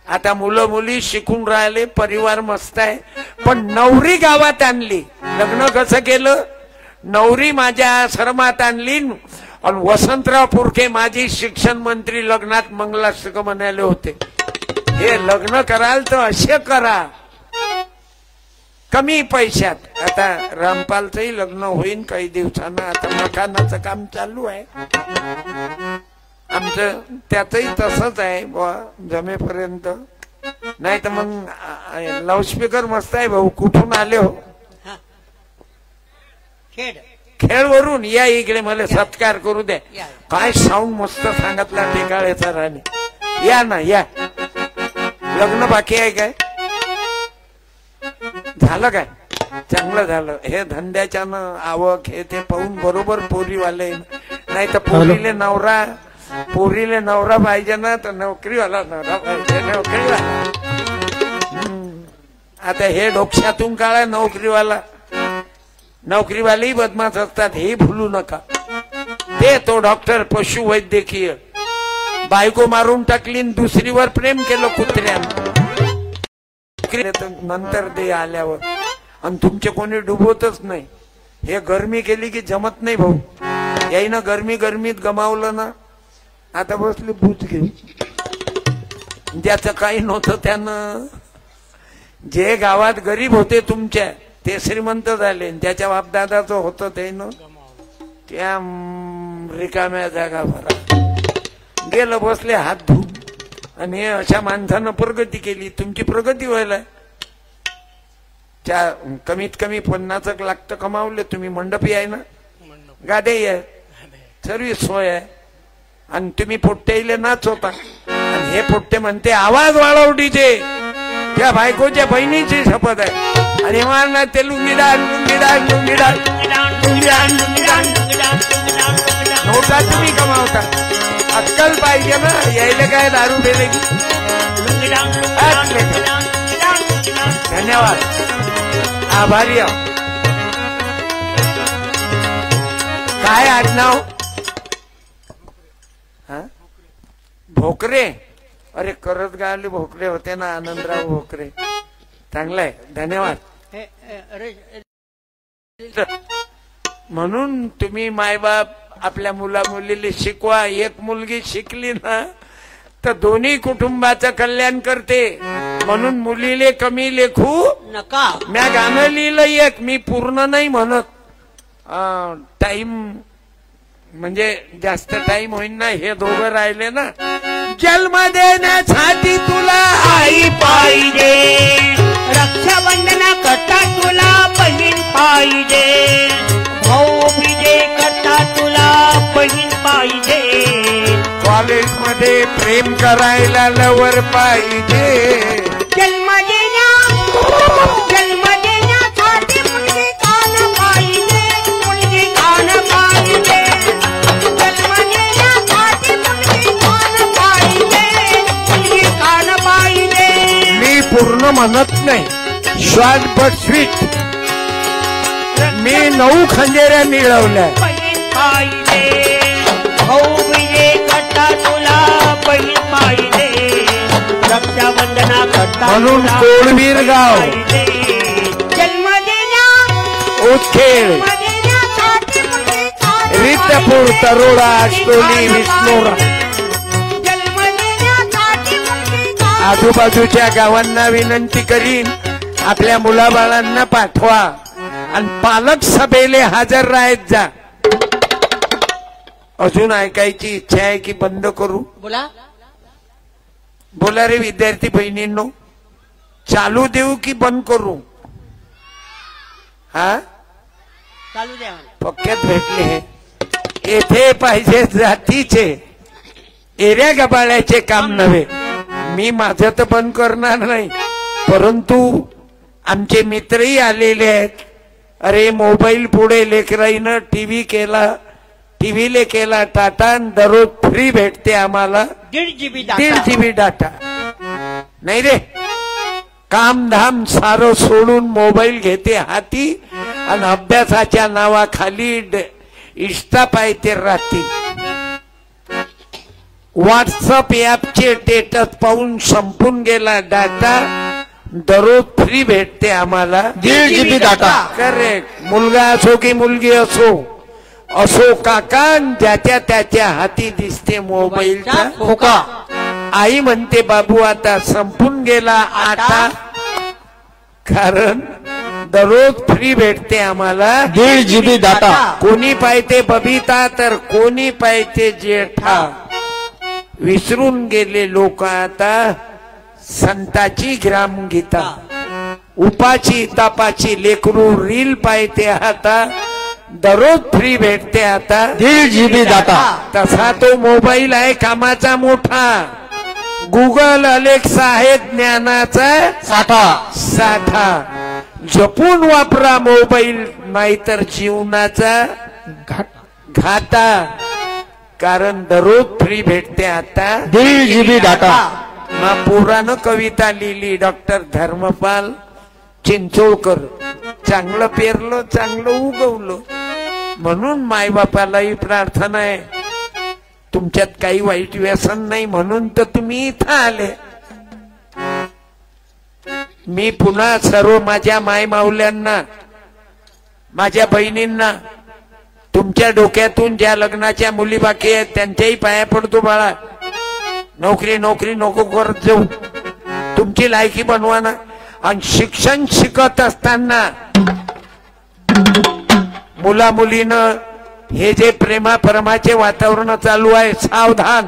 आता मुलं मुली शिकून राहिले, परिवार मस्त आहे. पण नवरी गावात आणली. लग्न कसं केलं? नवरी माझ्या आश्रमात आणली आणि वसंतराव पुरके माजी शिक्षण मंत्री लग्नात मंगलाष्टक म्हणाले होते. हे लग्न कराल तर असे करा कमी पैशात. आता रामपालचंही लग्न होईल काही दिवसांना. आता मकानाचं काम चालू आहे आमचं. त्याचंही तसंच आहे बुवा, जमेपर्यंत. नाही तर मग लाऊडस्पीकर मस्त आहे भाऊ. कुठून आले हो? खेळवरून. या इकडे, मला सत्कार करू द्या. काय साऊंड मस्त सांगितला टेकाळेचा राणी. या ना, या. लग्न बाकी आहे काय? झालं काय? चांगलं झालं. हे धंद्याच्यानं आवक हे ते पाहून बरोबर पोरीवाले. नाही तर पोरीले नवरा पाहिजे ना, तर नोकरीवाला नवरा पाहिजे. नोकरीवाला. आता हे डोक्यातून काढा. नोकरीवालेही बदमाश असतात, हे भूलू नका. ते तो डॉक्टर पशुवैद्यकीय. बायको मारून टाकली, दुसरीवर प्रेम केलं कुत्र्यानं. नंतर ते आल्यावर. आणि तुमचे कोणी डुबवतच नाही. हे गरमी केली की जमत नाही भाऊ. याईनं गरमीत गमावलं ना. आता बसले भूत घेऊन. ज्याचं काही नव्हतं त्यानं. जे गावात गरीब होते तुमच्या, ते श्रीमंत झाले. त्याच्या बापदादाचं होतं त्यानं त्या रिकाम्या जागा भरा गेलं. बसले हात धुवून. आणि हे अशा माणसानं प्रगती केली. तुमची प्रगती व्हायला. कमीत कमी 50 लाख तर कमावले तुम्ही. मंडपी आहे ना, गाड्याही आहे, सर्विस सोय आहे. आणि तुम्ही पोट्टे नाच होता. आणि हे पोट्टे म्हणते आवाज वाढव डीजे. त्या बायकोच्या बहिणीची शपथ आहे. आणि म्हणणार ते लुंगीडार नोटा तुम्ही कमावता. अक्कल पाहिजे ना. यायला काय दारू दिले की. धन्यवाद. आभारी आहो. काय आडनाव? भोकरे. अरे करत गावले भोकरे होते ना, आनंदराव भोकरे. चांगलंय. धन्यवाद. म्हणून तुम्ही मायबाप आपल्या मुला मुलीला शिकवा. एक मुलगी शिकली ना तर दोन्ही कुटुंबाचं कल्याण करते. म्हणून मुलीले कमी लेखू
नका.
म्या गाणं लिहिलं एक. मी पूर्ण नाही म्हणत. टाइम म्हणजे जास्त टाइम होईल ना. हे दोघं राहिले ना. जन्म देण्यासाठी तुला आई
पाहिजे. रक्षाबंधना करता तुला बहीण पाहिजे. भाऊबीजे करता तुला बहीण पाहिजे.
कॉलेजमध्ये प्रेम करायला लवर पाहिजे.
जन्म देण्यासाठी मुलगी कान पाहिजे. मुलगी कान पाहिजे. जन्म देण्यासाठी मुलगी कान पाहिजे. मुलगी कान पाहिजे.
मी पूर्ण म्हणत नाही. Short but sweet. मी 9 खंजेऱ्या मिळवल्या.
बहीण पाहिजे. भाऊबीजे करता तुला बहीण पाहिजे. रक्षाबंधना करता
म्हणून कोळवीर गाव
जन्म
उदखेड रितपूर तरोडा अष्टोली विष्णुरा आजूबाजूच्या गावांना विनंती करीन आपल्या मुलाबाळांना पाठवा आणि पालक सभेले हजर राहत जा. अजून ऐकायची इच्छा आहे की बंद करू?
बोला
बोला रे विद्यार्थी बहिणींनो. चालू देऊ की बंद करू? हा
चालू द्या मला.
पक्क्यात भेटले. येथे पाहिजे जातीचे एऱ्या गबाळ्याचे काम नव्हे. मी माझं तर बंद करणार नाही, परंतु आमचे मित्रही आलेले आहेत. अरे मोबाईल पुढे लेकराईनं टीव्ही टीव्हीले केला टाटा. दररोज फ्री भेटते आम्हाला
1.5 GB
1.5 GB डाटा. नाही रे, कामधाम सारं सोडून मोबाईल घेते हाती आणि अभ्यासाच्या नावाखाली इष्टा पायते राहते. व्हॉट्सअप ऍपचे स्टेटस पाहून संपून गेला डाटा. दररोज फ्री भेटते आम्हाला
1.5 GB डाटा.
करेक्ट. मुलगा असो की मुलगी असो काका, ज्याच्या त्याच्या हाती दिसते मोबाईलचा
खोका.
आई म्हणते बाबू आता संपून गेला आटा, कारण दररोज फ्री भेटते आम्हाला
1.5 GB डाटा.
कोणी पाहते बबिता तर कोणी पाहते जेठा. विसरून गेले लोक आता संताची ग्रामगीता. उपाची तापाची लेकरू रील पाहते आता. दररोज फ्री भेटते आता
1.5 GB डाटा.
तसा तो मोबाईल आहे कामाचा मोठा. गुगल अलेक्सा आहे ज्ञानाचा साठा. जपून वापरा मोबाईल, नाहीतर जीवनाचा घाटा. कारण दररोज फ्री भेटते आता
1.5 GB डाटा.
मग पुराण कविता लिहिली डॉक्टर धर्मपाल चिंचोळकर. चांगलं पेरलं चांगलं उगवलं. म्हणून मायबापालाही प्रार्थना आहे, तुमच्यात काही वाईट व्यसन नाही म्हणून तर तुम्ही इथं आले. मी पुन्हा सर्व माझ्या माय माऊल्यांना, माझ्या बहिणींना, तुमच्या डोक्यातून ज्या लग्नाच्या मुली बाकी आहेत त्यांच्याही पाया पडतो. बाळा, नोकरी नको करत जाऊ, तुमची लायकी बनवा ना. आणि शिक्षण शिकत असताना मुला मुलीनं हे जे प्रेमाचे वातावरण चालू आहे, सावधान.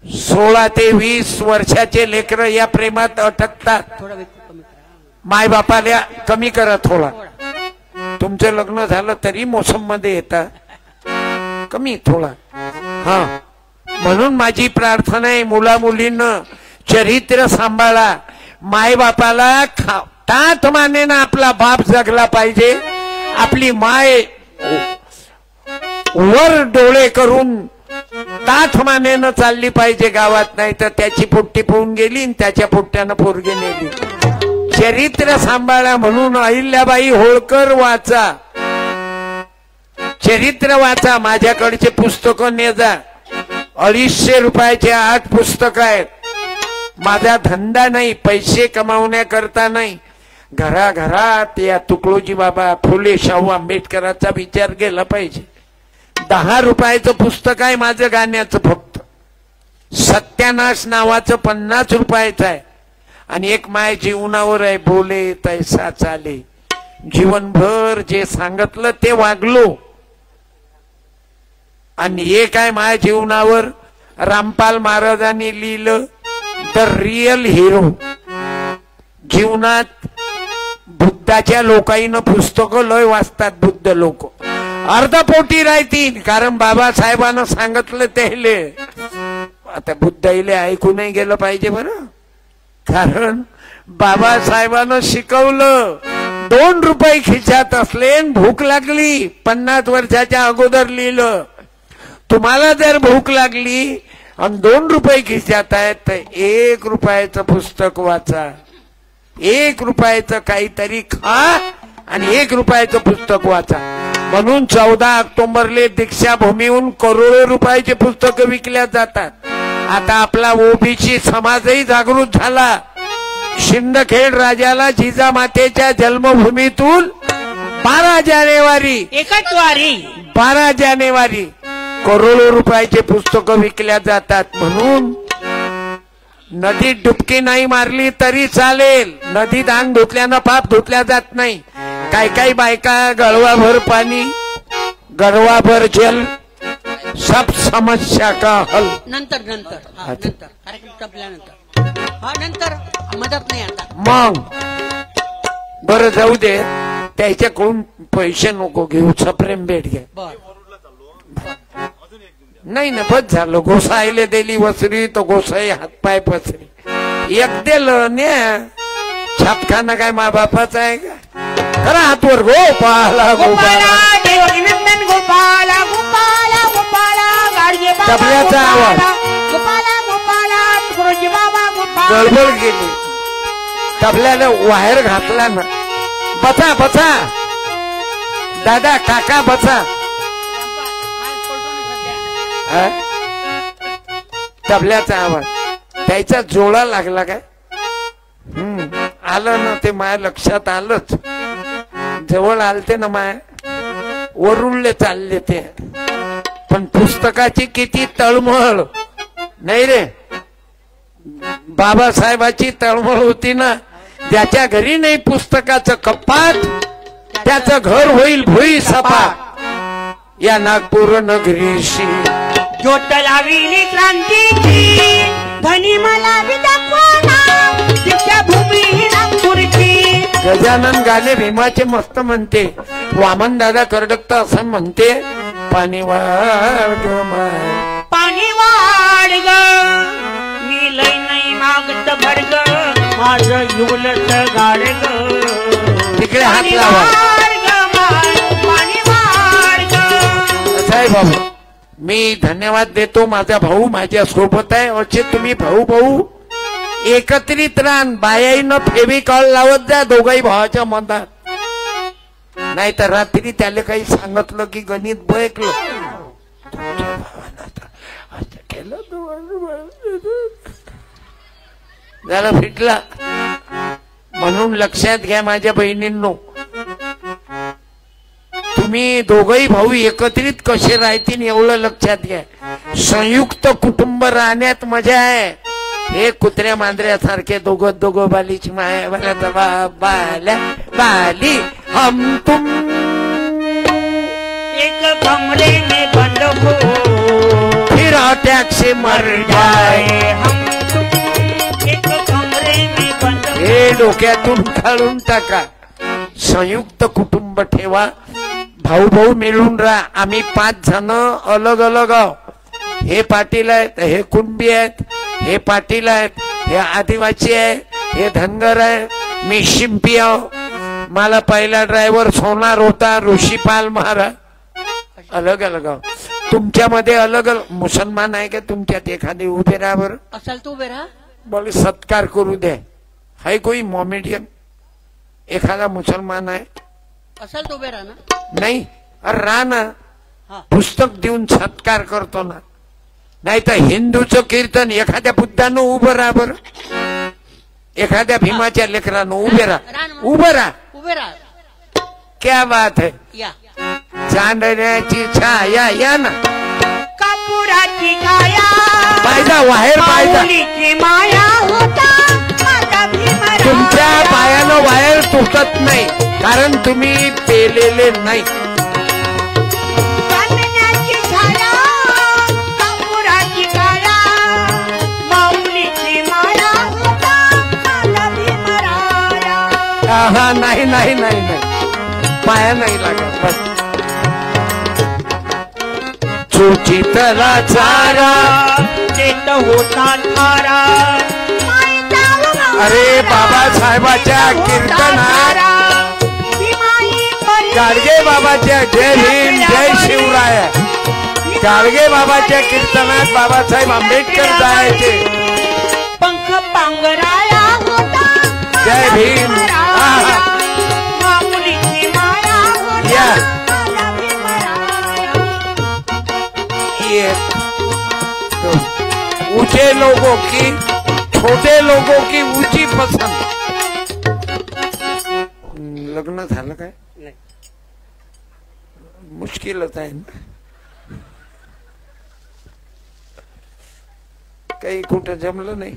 16 ते 20 वर्षाचे लेकरं या प्रेमात अटकतात.
थोडा वेळ कमी करा.
माय बापाला कमी करा थोडा. तुमचं लग्न झालं तरी मोसम मध्ये येता कमी थोडा. हा, म्हणून माझी प्रार्थना आहे, मुला मुलींना चरित्र सांभाळा. माय बापाला तात मानेनं आपला बाप जगला पाहिजे. आपली माय वर डोळे करून तात मानेनं चालली पाहिजे गावात. नाही तर त्याची पोट्टी पोहून गेली आणि त्याच्या पोट्ट्यानं पोरगी नेली. चरित्र सांभाळा. म्हणून अहिल्याबाई होळकर वाचा, चरित्र वाचा. माझ्याकडचे पुस्तकं ने जा. 250 रुपयाचे 8 पुस्तक आहेत. माझा धंदा नाही, पैसे कमावण्याकरता नाही. घराघरात या तुकडोजी बाबा फुले शाहू आंबेडकरांचा विचार केला पाहिजे. 10 रुपयाचं पुस्तक आहे माझं गाण्याचं फक्त. सत्यानाश नावाचं 50 रुपयाचं आहे. आणि एक माय जीवनावर आहे, बोले तैसा चाले. जीवनभर जे सांगितलं ते वागलो. आणि एक आहे माय जीवनावर, रामपाल महाराजांनी लिहिलं द रियल हिरो. जीवनात बुद्धाच्या लोकांना पुस्तकं लय वाचतात बुद्ध लोक. अर्धपोटी राहतील, कारण बाबासाहेबांना सांगितलं त्याले. आता बुद्धाईले ऐकू नाही गेलं पाहिजे बरं, कारण बाबासाहेबांना शिकवलं. 2 रुपये खिशात असले, भूक लागली. 50 वर्षाच्या अगोदर लिहिलं, तुम्हाला जर भूक लागली आणि 2 रुपये खिशात आहेत तर 1 रुपयाचं पुस्तक वाचा. 1 रुपयाचं काहीतरी खा आणि 1 रुपयाचं पुस्तक वाचा. म्हणून 14 ऑक्टोबरले दीक्षाभूमीहून करोडो रुपयाचे पुस्तकं विकल्या जातात. आता आपला ओबीसी समाजही जागृत झाला. शिंदखेड राजाला जिजामातेच्या जन्मभूमीतून 12 जानेवारी 12 जानेवारी करोडो रुपयाचे पुस्तकं विकल्या जातात. म्हणून नदीत डुबकी नाही मारली तरी चालेल. नदीत अंग धुतल्यानं पाप धुतल्या जात नाही. काही बायका गळवाभर पाणी, गळवाभर जल, सब समस्या का हल.
नंतर कार्यक्रम संपल्यानंतर हा नंतर मदत नाही आता.
मग बरं जाऊ दे, त्याच्याकडून पैसे नको घेऊ, सप्रेम भेट घ्या.
बर
नाही ना, बस झालं. गोसाईले दिली वसरी तर गोसाई हातपाय पसरी. एक दिलं ने छापखाना काय मा बापाचा आहे का? खरा हातवर गोपाला
गोपाला
गोपाला.
देवकीनंदन गोपाला गोपाला गोपाला गाडगे बाबा
तबल्याचा आवाज.
गोपाला गोपाला गुरुजी बाबा गोपाला.
गडबड गेली. तबल्याला वायर घातला ना. बसा बसा दादा, काका बसा. हा? तबल्याचा आवाज त्याचा जोडा लागला काय? आलं ना ते, माया लक्षात आलंच. जवळ आलते ना माया, वरुळले चालले ते. पण पुस्तकाची किती तळमळ नाही रे. बाबासाहेबाची तळमळ होती ना. ज्याच्या घरी नाही पुस्तकाचं कपाट, त्याचं घर होईल भुई सपाट. या नागपूर नगरीशी
ज्योत लाविली क्रांतीची, धनी मला बी दाखवना दीक्षाभूमी ही नागपूरची.
गजानन गाले भीमाचे मस्त म्हणते. वामन दादा कर्डक तर असं म्हणते, पाणी वाढ ग माय.
पाणी वाढ ग, मी लय नाही मागत भरग, माझं युवलच गाड ग.
तिकडे हात
पाणी
लावा.
वाढ ग माय, पाणी वाढ ग.
साहेब बाबू, मी धन्यवाद देतो. माझा भाऊ माझ्या सोबत आहे. असे तुम्ही भाऊ भाऊ एकत्रित राहून बायाईनं फेविकॉल लावत जा दोघाही भावाच्या मनात. नाही तर रात्री त्याला काही सांगितलं की गणित बयकलं, केलं झालं फिटला. म्हणून लक्षात घ्या माझ्या बहिणींनो, तुम्ही दोघही भाऊ एकत्रित कसे राहतील एवढं लक्षात घ्या. संयुक्त कुटुंब राहण्यात मजा आहे. हे कुत्र्या मांजऱ्यासारखे दोघं बालीची माया बाल्या बाली हम तुम
एक कमरे में बंद हो,
फिर अटैक से मर जाए.
हम तुम एक कमरे में बंद हो.
हे डोक्यातून काढून टाका. संयुक्त कुटुंब ठेवा. भाऊ भाऊ मिळून राहा. आम्ही 5 जण अलग अलग आहो. हे पाटील आहेत, हे कुणबी आहेत, हे पाटील आहेत, हे आदिवासी आहे, हे धनगर आहे, मी शिंपी आहो. मला पहिला ड्रायव्हर सोनार होता, ऋषीपाल महाराज. अलग अलग आहो. तुमच्यामध्ये अलग अलग. मुसलमान आहे का तुमच्यात एखादी? उभे राहा बरं.
असल तू बेरा
बोले सत्कार करू दे. है कोई मोमेडियन? एखादा मुसलमान आहे?
असल तू बेरा ना.
नाही, अरे राहा ना.
हा.
पुस्तक देऊन सत्कार करतो ना. नाही तर हिंदूचं कीर्तन एखाद्या बुद्धानं उभं राहा बरं. एखाद्या भीमाच्या लेकरानं उभे राहा. उभं राहा.
उभे राहा.
क्या बात है.
या
चांदण्याची छाया या ना.
कापुराची काया,
पायदा वाहेर पायदा.
माऊलीची माया होता माझा भीमराया.
तुमच्या पायानं वायर तुटत नाही, कारण तुम्ही पेलेले नाही.
चांदण्याची छाया, कापुराची काया, माऊलीची माया होता माझा भीमराया.
हा नाही नाही नाही नाही, पाया नाही लागत. बस सुचितला चारा
देत होता थारा.
अरे बाबासाहेबाच्या कीर्तनात गाडगे बाबाच्या जय भीम जय शिवराय. गाडगे बाबाच्या कीर्तनात बाबासाहेब आंबेडकर जायचे.
पंख पांघराया होता
जय भीम.
माऊलीची माया होता
या.
माझा भीमराया.
ये तो ऊंचे लोगों की, छोटे लोगों की ऊंची पसंद. लग्न झालं काय? मुश्किलच आहे ना. काही कुठं जमलं नाही.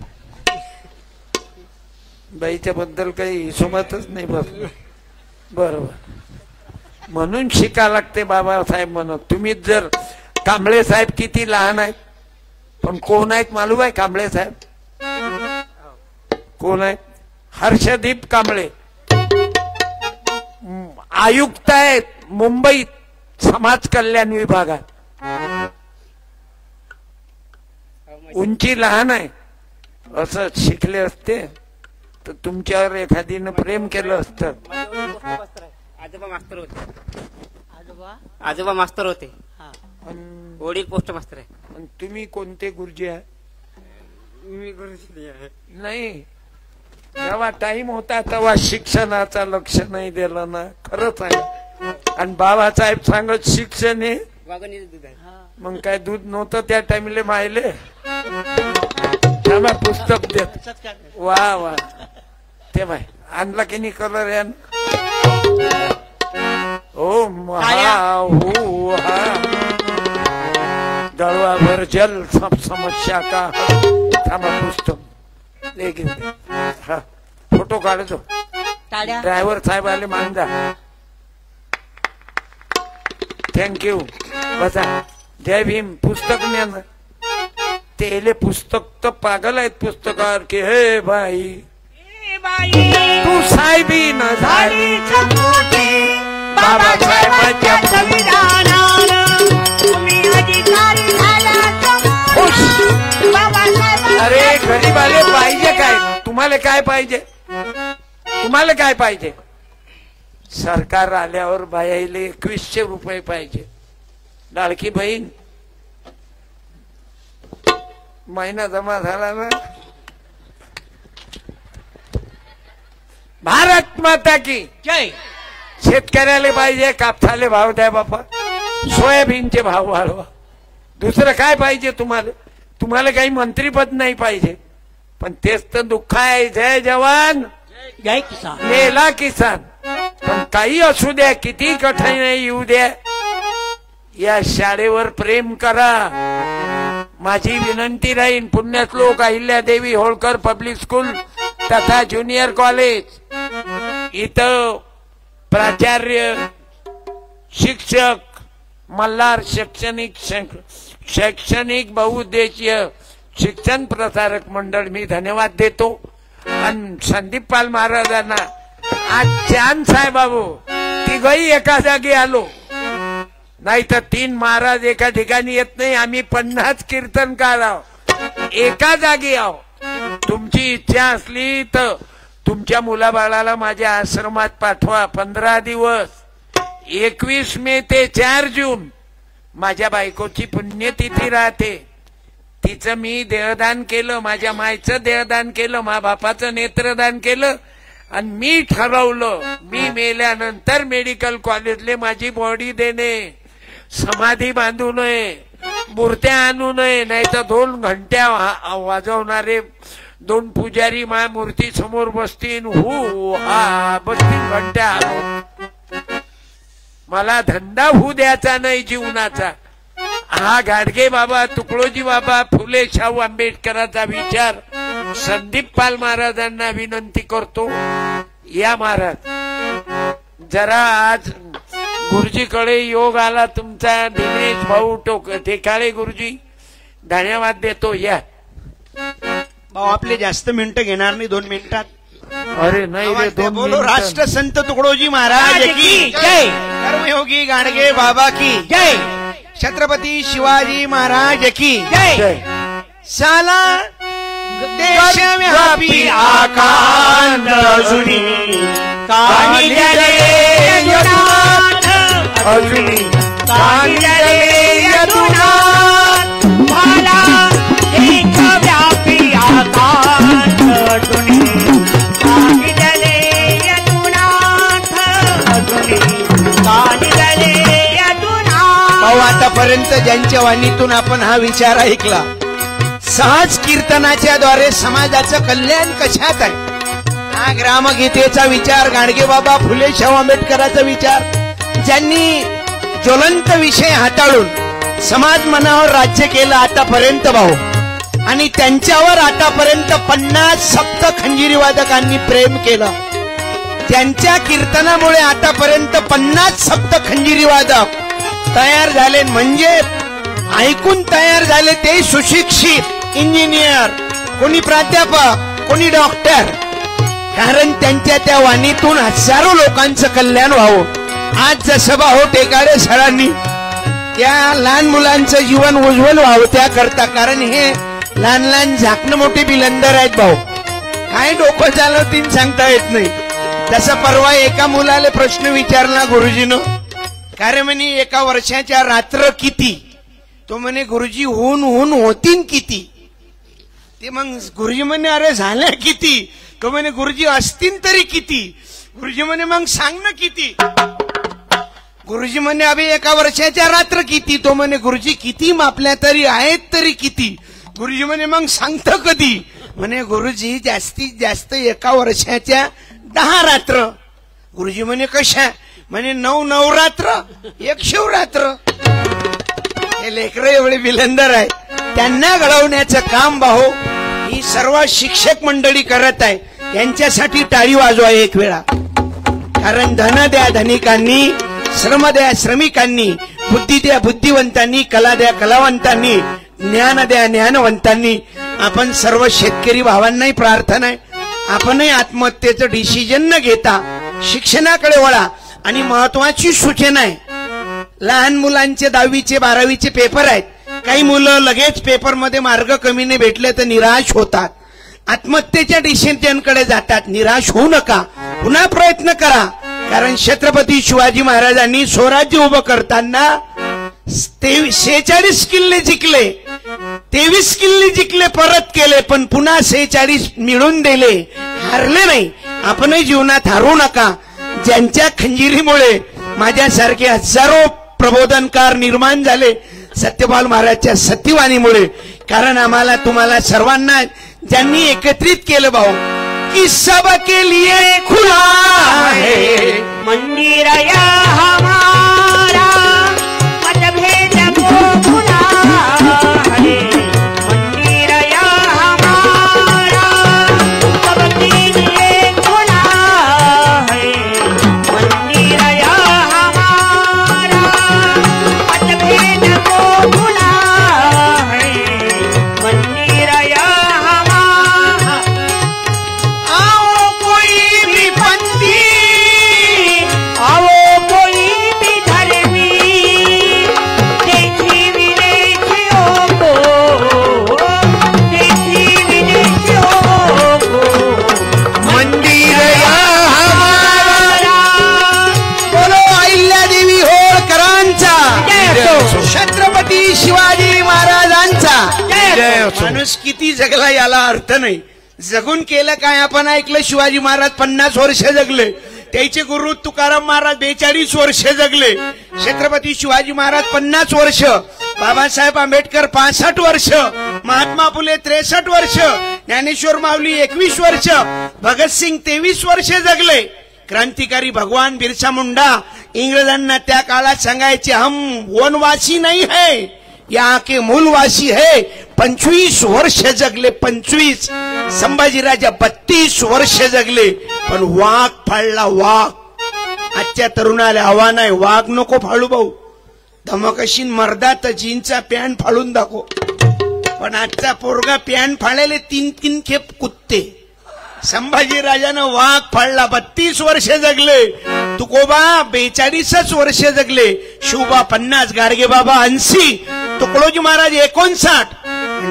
बाईच्या बद्दल काही हिशोबातच नाही बसलं. बरोबर. म्हणून शिका लागते बाबासाहेब म्हणत. तुम्ही जर कांबळे साहेब किती लहान आहेत, पण कोण आहेत मालूम आहे कांबळे साहेब? कोण आहे? हर्षदीप कांबळे आयुक्त आहेत मुंबईत समाज कल्याण विभागात. उंची लहान आहे. असं शिकले असते तर तुमच्यावर एखादीनं प्रेम केलं असतं.
आजोबा मास्तर होते. आजोबा मास्तर होते. वडील पोस्ट मास्तर आहे.
आणि तुम्ही कोणते गुरुजी आहे?
मी गुरुजी आहे.
नाही, जेव्हा टाइम होता तेव्हा शिक्षणाचा लक्ष नाही दिलं ना. खरंच आहे. आणि बाबासाहेब सांगत शिक्षण हे मग काय दूध नव्हतं त्या टाइमले मायले पुस्तक देत. वा वा ते बाय आणला की नाही कलर यान. ओ महाहू हा दळवाभर जल सब समस्या का. थांबा पुस्तक लेखीन. हा फोटो काढतो. ड्रायव्हर साहेब आले मांदा. थँक्यू. बसा. जय भीम. पुस्तक न्या ना. तेले पुस्तक तर पागल आहेत पुस्तकार की. हे बाई तू साहेबी न झाली बाबासाहेबांच्या संविधानानं तुम्ही अधिकारी झाला. अरे गरीबाले पाहिजे काय? तुम्हाला काय पाहिजे? तुम्हाला काय पाहिजे? सरकार आल्यावर बायाले 2100 रुपये पाहिजे. लाडकी बहीण महिना जमा झाला ना. भारत माता की
जय.
शेतकऱ्याला पाहिजे कापसाले भाव द्या बापा. सोयाबीनचे भाव वाढवा. दुसरं काय पाहिजे तुम्हाला? तुम्हाला काही मंत्रीपद नाही पाहिजे. पण तेच तर दुःख आहे. जय जवान
जय किसान.
मेला किसान. पण काही असू द्या, किती कठीण येऊ द्या, या शाळेवर प्रेम करा. माझी विनंती राहील. पुण्यश्लोक अहिल्यादेवी होळकर पब्लिक स्कूल तथा ज्युनियर कॉलेज इथं प्राचार्य, शिक्षक, मल्हार शैक्षणिक बहुउद्देशीय शिक्षण प्रसारक मंडळ मी धन्यवाद देतो. आणि संदीप पाल महाराजांना आज चान साहेबाबू तिघही एका जागी आलो. नाही तर 3 महाराज एका ठिकाणी येत नाही. आम्ही 50 कीर्तनकार आहोत. एका जागी आहो. तुमची इच्छा असली तर तुमच्या मुलाबाळाला माझ्या आश्रमात पाठवा. 15 दिवस 21 मे ते 4 जून माझ्या बायकोची पुण्यतिथी राहते. तिचं मी देहदान केलं. माझ्या मायचं देहदान केलं. मा बापाचं नेत्रदान केलं. आणि मी ठरवलं मी मेल्यानंतर मेडिकल कॉलेजले माझी बॉडी देणे. समाधी बांधू नये, मूर्त्या आणू नये. नाही तर 2 घंट्या वाजवणारे 2 पुजारी मा मूर्ती समोर बसतील. हो हा बसतील घंट्या. मला धंदा होऊ द्यायचा नाही जीवनाचा. हा गाडगे बाबा, तुकडोजी बाबा, फुले शाहू आंबेडकरांचा विचार संदीप पाल महाराजांना विनंती करतो. या महाराज जरा आज गुरुजीकडे योग आला तुमचा. दिनेश भाऊ टेकाळे गुरुजी धन्यवाद देतो. या
भाऊ आपले जास्त मिनिटं घेणार नाही. 2 मिनिटात.
अरे नाही रे 2
बोलो. राष्ट्रसंत तुकडोजी महाराज की जय. कर्मयोगी गाडगे बाबा की जय. छत्रपती शिवाजी महाराज की जय. साला देशव्यापी आकांत जुनी कानी
अजुनी
देशव्यापी आकांत जुनी
भाऊ आतापर्यंत ज्यांच्या वाणीतून आपण हा विचार ऐकला, सहज कीर्तनाच्या द्वारे समाजाचं कल्याण कशात आहे. हा ग्रामगीतेचा विचार, गाडगे बाबा, फुले शाहू आंबेडकरांचा विचार, ज्यांनी ज्वलंत विषय हाताळून समाज मनावर राज्य केलं आतापर्यंत भाऊ. आणि त्यांच्यावर आतापर्यंत 50 सप्त खंजिरी वादकांनी प्रेम केलं. त्यांच्या कीर्तनामुळे आतापर्यंत 50 सप्त खंजिरी वादक तयार झाले. म्हणजे ऐकून तयार झाले ते सुशिक्षित इंजिनियर, कोणी प्राध्यापक, कोणी डॉक्टर, कारण त्यांच्या त्या वाणीतून हजारो लोकांचं कल्याण व्हावं। आज जसं भाऊ टेकाडे सरांनी त्या लहान मुलांचं जीवन उज्ज्वल व्हावं त्याकरता, कारण हे लहान लहान झाकणं मोठे बिलंदर आहेत भाऊ, काय डोकं चालवतील सांगता येत नाही। तसं परवा एका मुलाला प्रश्न विचारला गुरुजीनं, कारण म्हणे 1 वर्षाच्या रात्र किती? तो म्हणे गुरुजी होऊन होऊन होतीन किती? ते मग गुरुजी म्हणे अरे झाल्या किती? तो म्हणे गुरुजी असतील तरी किती? गुरुजी म्हणे मग सांग ना किती? गुरुजी म्हणे अबे 1 वर्षाच्या रात्र किती? तो म्हणे गुरुजी किती मापल्या तरी आहेत तरी किती? गुरुजी म्हणे मग सांगत कधी? म्हणे गुरुजी जास्तीत जास्त 1 वर्षाच्या 10 रात्र। गुरुजी म्हणे कशा? म्हणे 9 नवरात्र 1 शिवरात्र। हे लेकरं एवढे बिलंदर आहे, त्यांना घडवण्याचं काम भाऊ ही सर्व शिक्षक मंडळी करत आहे। यांच्यासाठी टाळी वाजवा एक वेळा, कारण धन द्या धनिकांनी, श्रम द्या श्रमिकांनी, बुद्धी द्या बुद्धिवंतांनी, कला द्या कलावंतांनी, ज्ञान द्या ज्ञानवंतांनी। आपण सर्व शेतकरी भावांनाही प्रार्थना आहे, आपणही आत्महत्येचं डिसिजन न घेता शिक्षणाकडे वळा। आणि महत्वाची सूचना आहे, लहान मुलांचे 10वीचे 12वीचे पेपर आहेत, काही मुलं लगेच पेपरमध्ये मार्क कमीने भेटले तर निराश होतात, आत्महत्येच्या डिसिजनकडे जातात। निराश होऊ नका, पुन्हा प्रयत्न करा, कारण छत्रपती शिवाजी महाराजांनी स्वराज्य उभं करताना 46 किल्ले जिंकले, 23 किल्ले जिंकले परत केले, पण पुन्हा 46 मिळून दिले, हारले नाही। आपणही जीवनात हारू नका। ज्यांच्या खंजिरीमुळे माझ्यासारखे हजारो प्रबोधनकार निर्माण झाले सत्यपाल महाराजच्या सत्यवाणीमुळे, कारण आम्हाला तुम्हाला सर्वांना ज्यांनी एकत्रित केलं भाऊ की सबके लिए खुला है
मंदिर या हमारा मतभेद को खुला है, मंदिर या हमारा सबके लिए खुला है, मंदिर या हमारा मतभेद को खुला है, मंदिर या हमारा।
आओ कोई भी पंथी,
आओ कोई भी धर्मी, देशी विदेशियों को, देशी विदेशियों को
मंदिर या हमारा। बोलो अहिल्यादेवी होळकरांचा, छत्रपती शिवाजी महाराजांचा। माणूस किती जगला याला अर्थ नाही, जगून केलं काय? आपण ऐकलं शिवाजी महाराज 50 वर्ष जगले, त्याचे गुरु तुकाराम महाराज 42 वर्ष जगले, छत्रपती शिवाजी महाराज 50 वर्ष, बाबासाहेब आंबेडकर 65 वर्ष, महात्मा फुले 63 वर्ष, ज्ञानेश्वर माऊली 21 वर्ष, भगतसिंग 23 वर्ष जगले। क्रांतिकारी भगवान बिरसा मुंडा इंग्रजांना त्या काळात सांगायचे हम वनवासी नहीं है, यहाँ के मूलवासी है। 25 वर्ष जगले, 25। संभाजीराजा 32 वर्ष जगले, पण वाघ फाळला वाघ। आजच्या तरुणाला आव्हान आहे, वाघ नको फाळू भाऊ, धमकशीन मर्दा तर जीनचा पॅन्ट फाळून दाखव, पण आजचा पोरगा पॅन्ट फाळायले 3-3 खेप कुत्ते। संभाजीराजानं वाघ फाळला, 32 वर्ष जगले, तुकोबा 42 वर्ष जगले, शिवबा 50, गाडगे बाबा 80, तुकडोजी महाराज 59।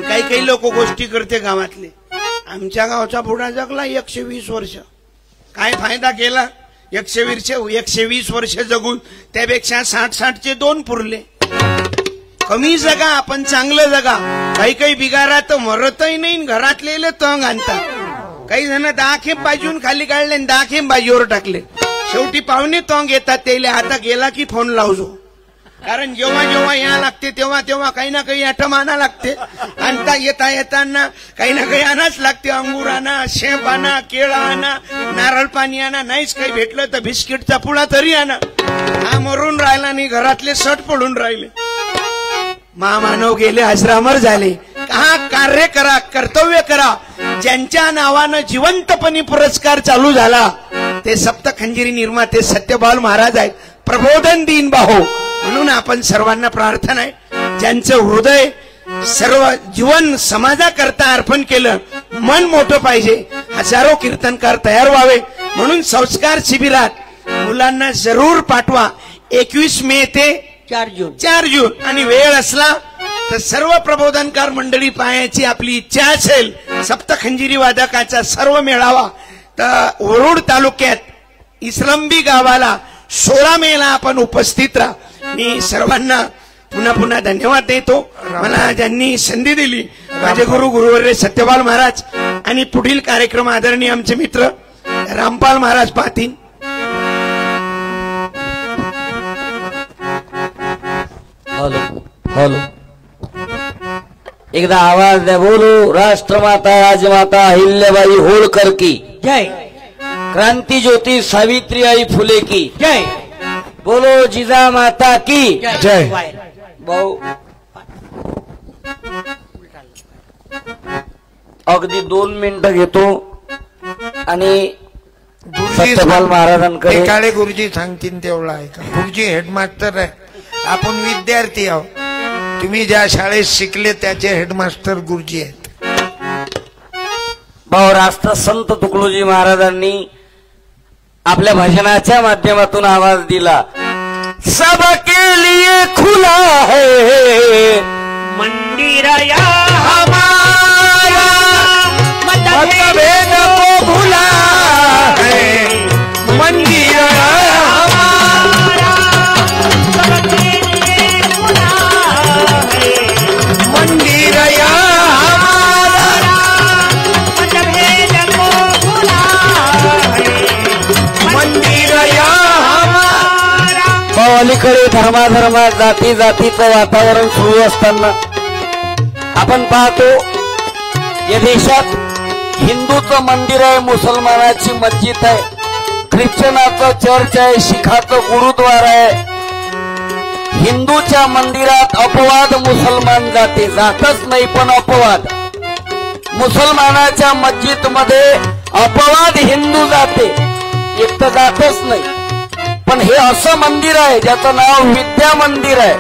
काही काही लोक गोष्टी करते गावातले, आमच्या गावचा बुडा जगला 120 वर्ष, काय फायदा केला? 120 वर्ष जगून त्यापेक्षा 60-60चे 2 पुरले। कमी जगा, आपण चांगलं जगा। काही काही बिगारात मरतही नाही, घरातले तंग आणतात। काही जण 10 खेप बाजून खाली काढले, 10 खेप बाजीवर टाकले, शेवटी पाहुणे तंग येतात, त्याला आता गेला की फोन लावजो, कारण जेव्हा जेव्हा या लागते तेव्हा तेव्हा काही ना काही आठम आणा लागते, आणता येताना काही ना काही आणाच लागते, अंगूर आणा, शेप आणा, केळा आणा, नारळ पाणी आणा, नाहीच काही भेटलं तर बिस्किटचा पुडा तरी आणा। हा मरून राहिला नाही, घरातले सट पडून राहिले, महामानव गेले, अजरामर झाले। हा कार्य करा, कर्तव्य करा। ज्यांच्या नावानं जिवंतपणी पुरस्कार चालू झाला ते सप्त खंजिरी निर्माते सत्यपाल महाराज आहेत, प्रबोधन दिन बाहो। म्हणून आपण सर्वांना प्रार्थना आहे, ज्यांचं हृदय सर्व जीवन समाजाकरता अर्पण केलं, मन मोठं पाहिजे, हजारो कीर्तनकार तयार व्हावे म्हणून संस्कार शिबिरात मुलांना जरूर पाठवा. 21 मे ते 4 जून आणि वेळ असला तर सर्व प्रबोधनकार मंडळी पाहायची आपली इच्छा असेल. सप्तखंजिरी वादकाचा सर्व मेळावा तर वरुड तालुक्यात इसलंबी गावाला 16 मेला आपण उपस्थित राहा. मी सर्वांना पुन्हा पुन्हा धन्यवाद देतो. मला ज्यांनी संधी दिली माझे गुरुवर्य सत्यपाल महाराज आणि पुढील कार्यक्रम आदरणीय आमचे मित्र रामपाल महाराज पाहतील.
हॅलो हॅलो एकदा आवाज द्या. बोलो राष्ट्रमाता राजमाता अहिल्याबाई होळकर की
जय.
क्रांती ज्योती सावित्रीबाई फुले की
जय.
बोलो जिजा माता की
जय.
भाऊ अगदी 2 मिनिटं घेतो आणि सत्यपाल महाराजांकडे
काळे गुरुजी सांगतील तेवढा ऐका. गुरुजी हेडमास्टर आहे, आपण विद्यार्थी आहोत. तुम्ही ज्या शाळेत शिकले त्याचे हेडमास्टर गुरुजी आहेत.
भाऊ राष्ट्रसंत तुकडोजी महाराजांनी आपल्या भाषणाच्या माध्यमातून आवाज दिला. सबके लिए खुला है
मंदिर या
हमारा, मतभेद को भुला है मंदिर हमारा,
सबके लिए खुला है
मंदिर हमारा,
मतभेद को भुला है
मंदिर अलीकडे धर्माधर्मात जाती जातीचं वातावरण सुरू असताना आपण पाहतो या देशात हिंदूचं मंदिर आहे, मुसलमानाची मस्जिद आहे, ख्रिश्चनाचं चर्च आहे, शिखाचं गुरुद्वारा आहे. हिंदूच्या मंदिरात अपवाद मुसलमान जातच नाही, पण अपवाद मुसलमानाच्या मस्जिद मध्ये अपवाद हिंदू जाते, एक तर जातच नाही. पण हे असं मंदिर आहे ज्याचं नाव विद्या मंदिर आहे,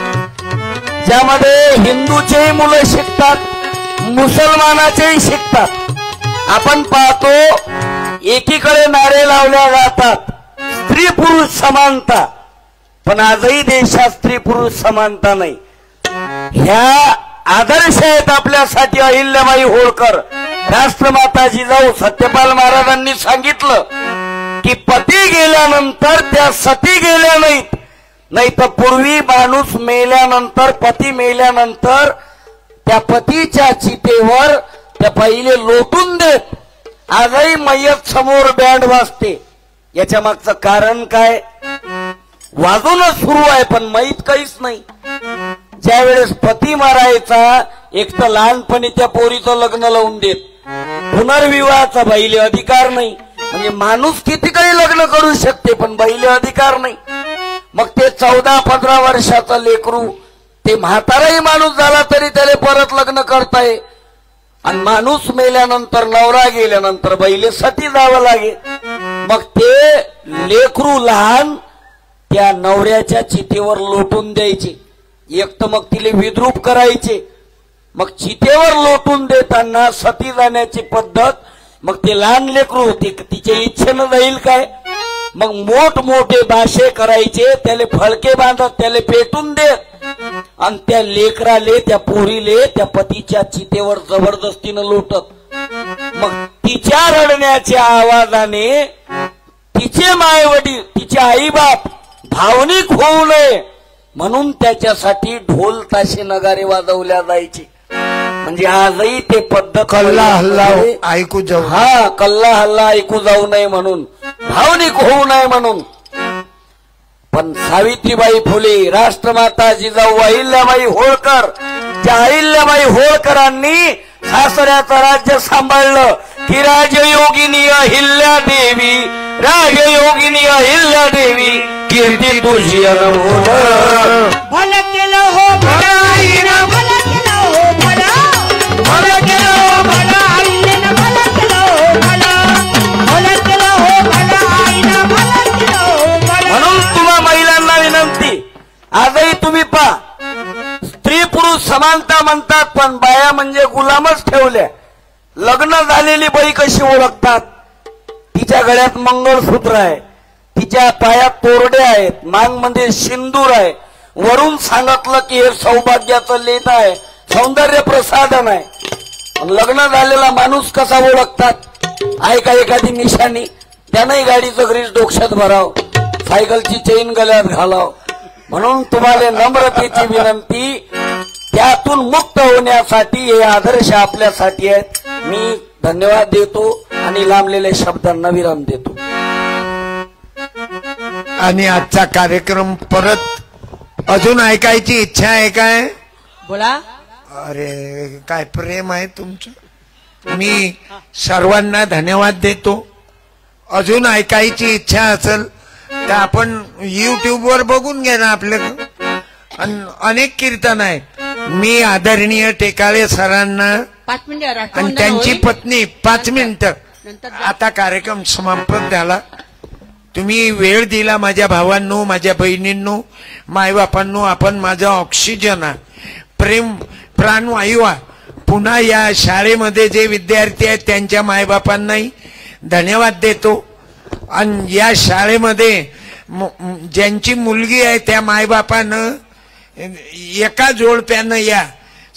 ज्यामध्ये हिंदूचेही मुलं शिकतात, मुसलमानाचेही शिकतात. आपण पाहतो एकीकडे नारे लावल्या जातात स्त्री पुरुष समानता, पण आजही देशात स्त्री पुरुष समानता नाही. ह्या आदर्श आहेत आपल्यासाठी अहिल्याबाई होळकर. राष्ट्रमाता जिजाऊ सत्यपाल महाराजांनी सांगितलं की पती गेल्यानंतर त्या सती गेल्या नाहीत, नाही तर पूर्वी माणूस मेल्यानंतर, पती मेल्यानंतर त्या पतीच्या चितेवर त्या पहिले लोटून देत. आजही मयत समोर बँड वाजते. याच्या मागचं कारण काय? वाजवणं सुरू आहे पण माहीत काहीच नाही. ज्या वेळेस पती मारायचा एक तर लहानपणी त्या पोरीचं लग्न लावून देत, पुनर्विवाहाचा बाईले अधिकार नाही. म्हणजे माणूस किती काही लग्न करू शकते पण बाईले अधिकार नाही. मग ते 14-15 वर्षाचं लेकरू, ते म्हाताराही माणूस झाला तरी त्याला परत लग्न करताय. आणि माणूस मेल्यानंतर, नवरा गेल्यानंतर बाईले सती जावं लागेल. मग ते लेकरू लहान त्या नवऱ्याच्या चितेवर लोटून द्यायचे. एक तर मग तिले विद्रूप करायचे. मग चितेवर लोटून देताना सती जाण्याची पद्धत, मग ते लहान लेकरू तिच्या इच्छेनं जाईल काय? मग मोठमोठे बाशे करायचे, त्याले फळके बांधत, त्याला पेटून देत आणि त्या लेकराले, त्या पोरीले त्या पतीच्या चितेवर जबरदस्तीनं लोटत. मग तिच्या रडण्याच्या आवाजाने तिचे मायवडील, तिचे आई बाप भावनिक होऊ नये म्हणून त्याच्यासाठी ढोल ताशे नगारे वाजवल्या जायचे. म्हणजे आजही ते पद्धत
कल्ला हल्ला ऐकू जाऊ,
हा कल्ला हल्ला ऐकू जाऊ नये म्हणून, भावनिक होऊ नये म्हणून. पण सावित्रीबाई फुले, राष्ट्रमाता जिजाऊ अहिल्याबाई होळकर, त्या अहिल्याबाई होळकरांनी सासऱ्याचं राज्य सांभाळलं की राजयोगिनी अहिल्या देवी, राजयोगिनी अहिल्या देवी कीर्ती तुझी अनमोल.
भलं केलं हो भलं आईनं, भलं केलं हो भलं, भलं केलं हो भलं आईनं, भलं केलं हो भलं, भलं केलं हो भलं आईनं, भलं केलं हो भलं.
म्हणून तुम्हा महिलांना विनंती, आजही तुम्ही पहा स्त्री पुरुष समानता म्हणतात पण बाया म्हणजे गुलामच ठेवल्या. लग्न झालेली बाई कशी ओळखतात? तिच्या गळ्यात मंगळसूत्र आहे, तिच्या पायात तोरडे आहेत, मांगमध्ये सिंदूर आहे, वरून सांगितलं की हे सौभाग्याचं लेण आहे, सौंदर्य प्रसाधन आहे. लग्न झालेला माणूस कसा ओळखतात? आहे का एखादी निशाणी? त्यानंही गाडीचं ग्रीस डोक्यात भराव, सायकलची चेन गळ्यात घालाव. म्हणून तुम्हाला नम्रतेची विनंती, त्यातून मुक्त होण्यासाठी हे आदर्श आपल्यासाठी आहेत. मी धन्यवाद देतो आणि लांबलेल्या शब्दांना विराम देतो.
आणि आजचा कार्यक्रम परत अजून ऐकायची इच्छा आहे काय?
बोला.
अरे काय प्रेम आहे तुमचं. मी सर्वांना धन्यवाद देतो. अजून ऐकायची इच्छा असेल तर आपण युट्यूबवर बघून घ्या ना. आपल्याकडे अनेक कीर्तन आहेत. मी आदरणीय टेकाळे सरांना
5 मिनिटं
आणि त्यांची पत्नी 5 मिनिटं. आता कार्यक्रम समाप्त झाला. तुम्ही वेळ दिला माझ्या भावांनो, माझ्या बहिणींनो, मायबापांनो. आपण माझा ऑक्सिजन आहे, प्रेम प्राणवायू आहे. पुन्हा या शाळेमध्ये जे विद्यार्थी आहेत त्यांच्या मायबापांनाही धन्यवाद देतो. आणि या शाळेमध्ये ज्यांची मुलगी आहे त्या मायबापानं एका जोडप्यानं या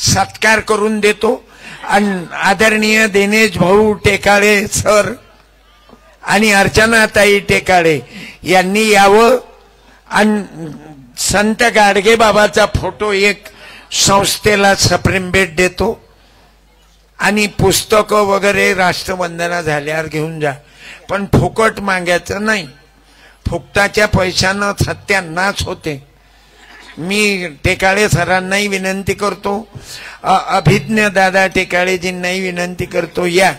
सत्कार करून देतो. आणि आदरणीय दिनेश भाऊ टेकाळे सर आणि अर्चनाताई टेकाळे यांनी यावं. आणि संत गाडगे बाबाचा फोटो एक संस्थेला सप्रेम भेट देतो. आणि पुस्तकं वगैरे राष्ट्रवंदना झाल्यावर घेऊन जा, पण फुकट मागायचं नाही. फुकटाच्या पैशानं सत्यानाश होते. मी टेकाळे सरांनाही विनंती करतो, अभिज्ञ दादा टेकाळेजींनाही विनंती करतो या.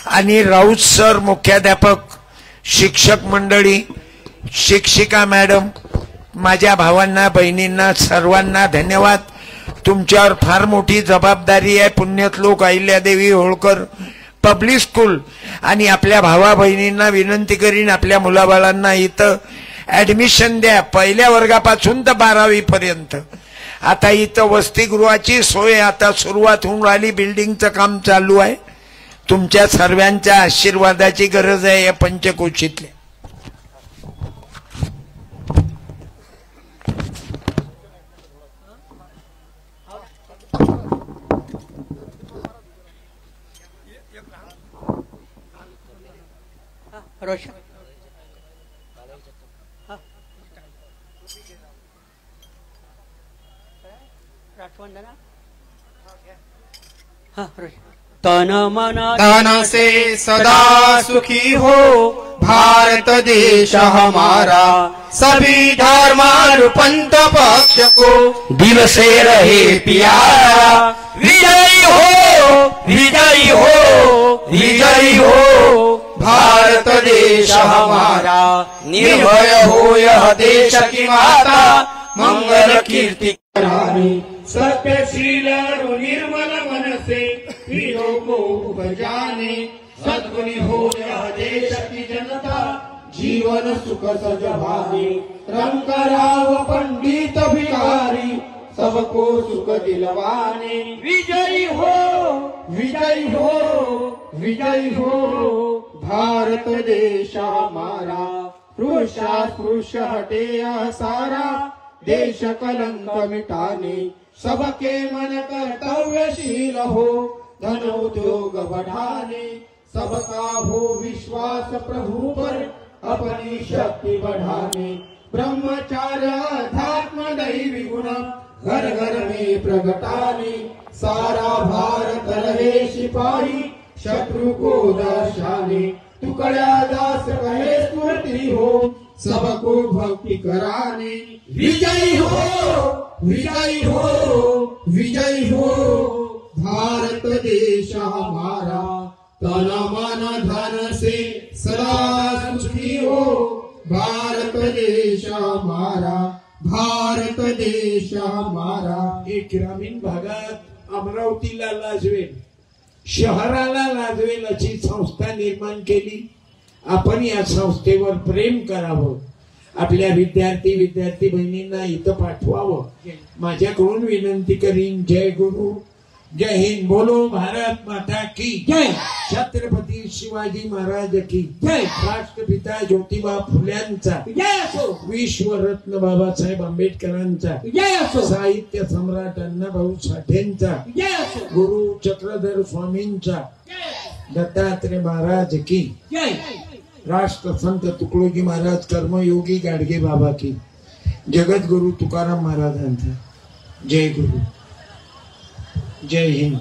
आणि राऊत सर, मुख्याध्यापक, शिक्षक मंडळी, शिक्षिका मॅडम, माझ्या भावांना, बहिणींना सर्वांना धन्यवाद. तुमच्यावर फार मोठी जबाबदारी आहे. पुण्यश्लोक अहिल्यादेवी होळकर पब्लिक स्कूल. आणि आपल्या भावा बहिणींना विनंती करीन, आपल्या मुलाबाळांना इथं ऍडमिशन द्या, 1ल्या वर्गापासून तर 12वी पर्यंत. आता इथं वसतिगृहाची सोय आता सुरुवात होऊन राहिली, बिल्डिंगचं काम चालू आहे. तुमच्या सर्वांच्या आशीर्वादाची गरज आहे या पंचकोशीतल्या.
रोशन तन मन
धन से सदा सुखी हो भारत देश हमारा, सभी धर्म पंथ पक्ष को दिल से रहे प्यारा. विजयी हो, विजयी हो, विजयी हो भारत देश हमारा. निर्भय हो यह देश की माता, मंगल कीर्ति करानी. सत्यशील निर्मल मन से वीरों को उपजाने, सद्गुणी हो यह देश की जनता, जीवन सुख सजवाने. रंग कराव पंडित भिखारी, सबको सुख दिलवाने. विजयी हो, विजयी हो, विजयी हो भारत देश हमारा. स्पृश्य हटे यह सारा, देश कलंक मिटाने. सबके मन कर्तव्यशील हो, धन उद्योग बढ़ाने. सबका हो विश्वास प्रभु पर, अपनी शक्ति बढ़ाने. ब्रह्मचार्य अध्यात्म दैवी गुण, घर घर में प्रगटाने. सारा भारत रहे सिपाही, शत्रु को दर्शाने. टुकड़ा दास कहे स्फूर्ति हो, सबको भक्ति कराने. विजयी हो, विजयी हो, विजयी हो भारत देश हमारा. तन मन धन से सदा सुखी हो भारत देश हमारा. भारत देश हमारा.
एक ग्रामीण भागात अमरावतीला लाजवेल, शहराला लाजवेल अशी संस्था निर्माण केली. आपण या संस्थेवर प्रेम करावं. आपल्या विद्यार्थी बहिणींना इथं पाठवावं. माझ्याकडून विनंती करीन. जय गुरु जय हिंद. बोलो भारत माता की
जय.
छत्रपती शिवाजी महाराज की
जय.
राष्ट्रपिता ज्योतिबा फुल्यांचा,
जय असो.
विश्वरत्न बाबासाहेब आंबेडकरांचा,
जय असो.
साहित्य सम्राट अण्णाभाऊ साठेंचा,
जय असो.
गुरु चक्रधर स्वामींचा, दत्तात्रय महाराज की,
जय.
राष्ट्रसंत तुकडोजी महाराज, कर्मयोगी गाडगे बाबा की, जगद्गुरु तुकाराम महाराजांचा. जय गुरु. जय हिंद.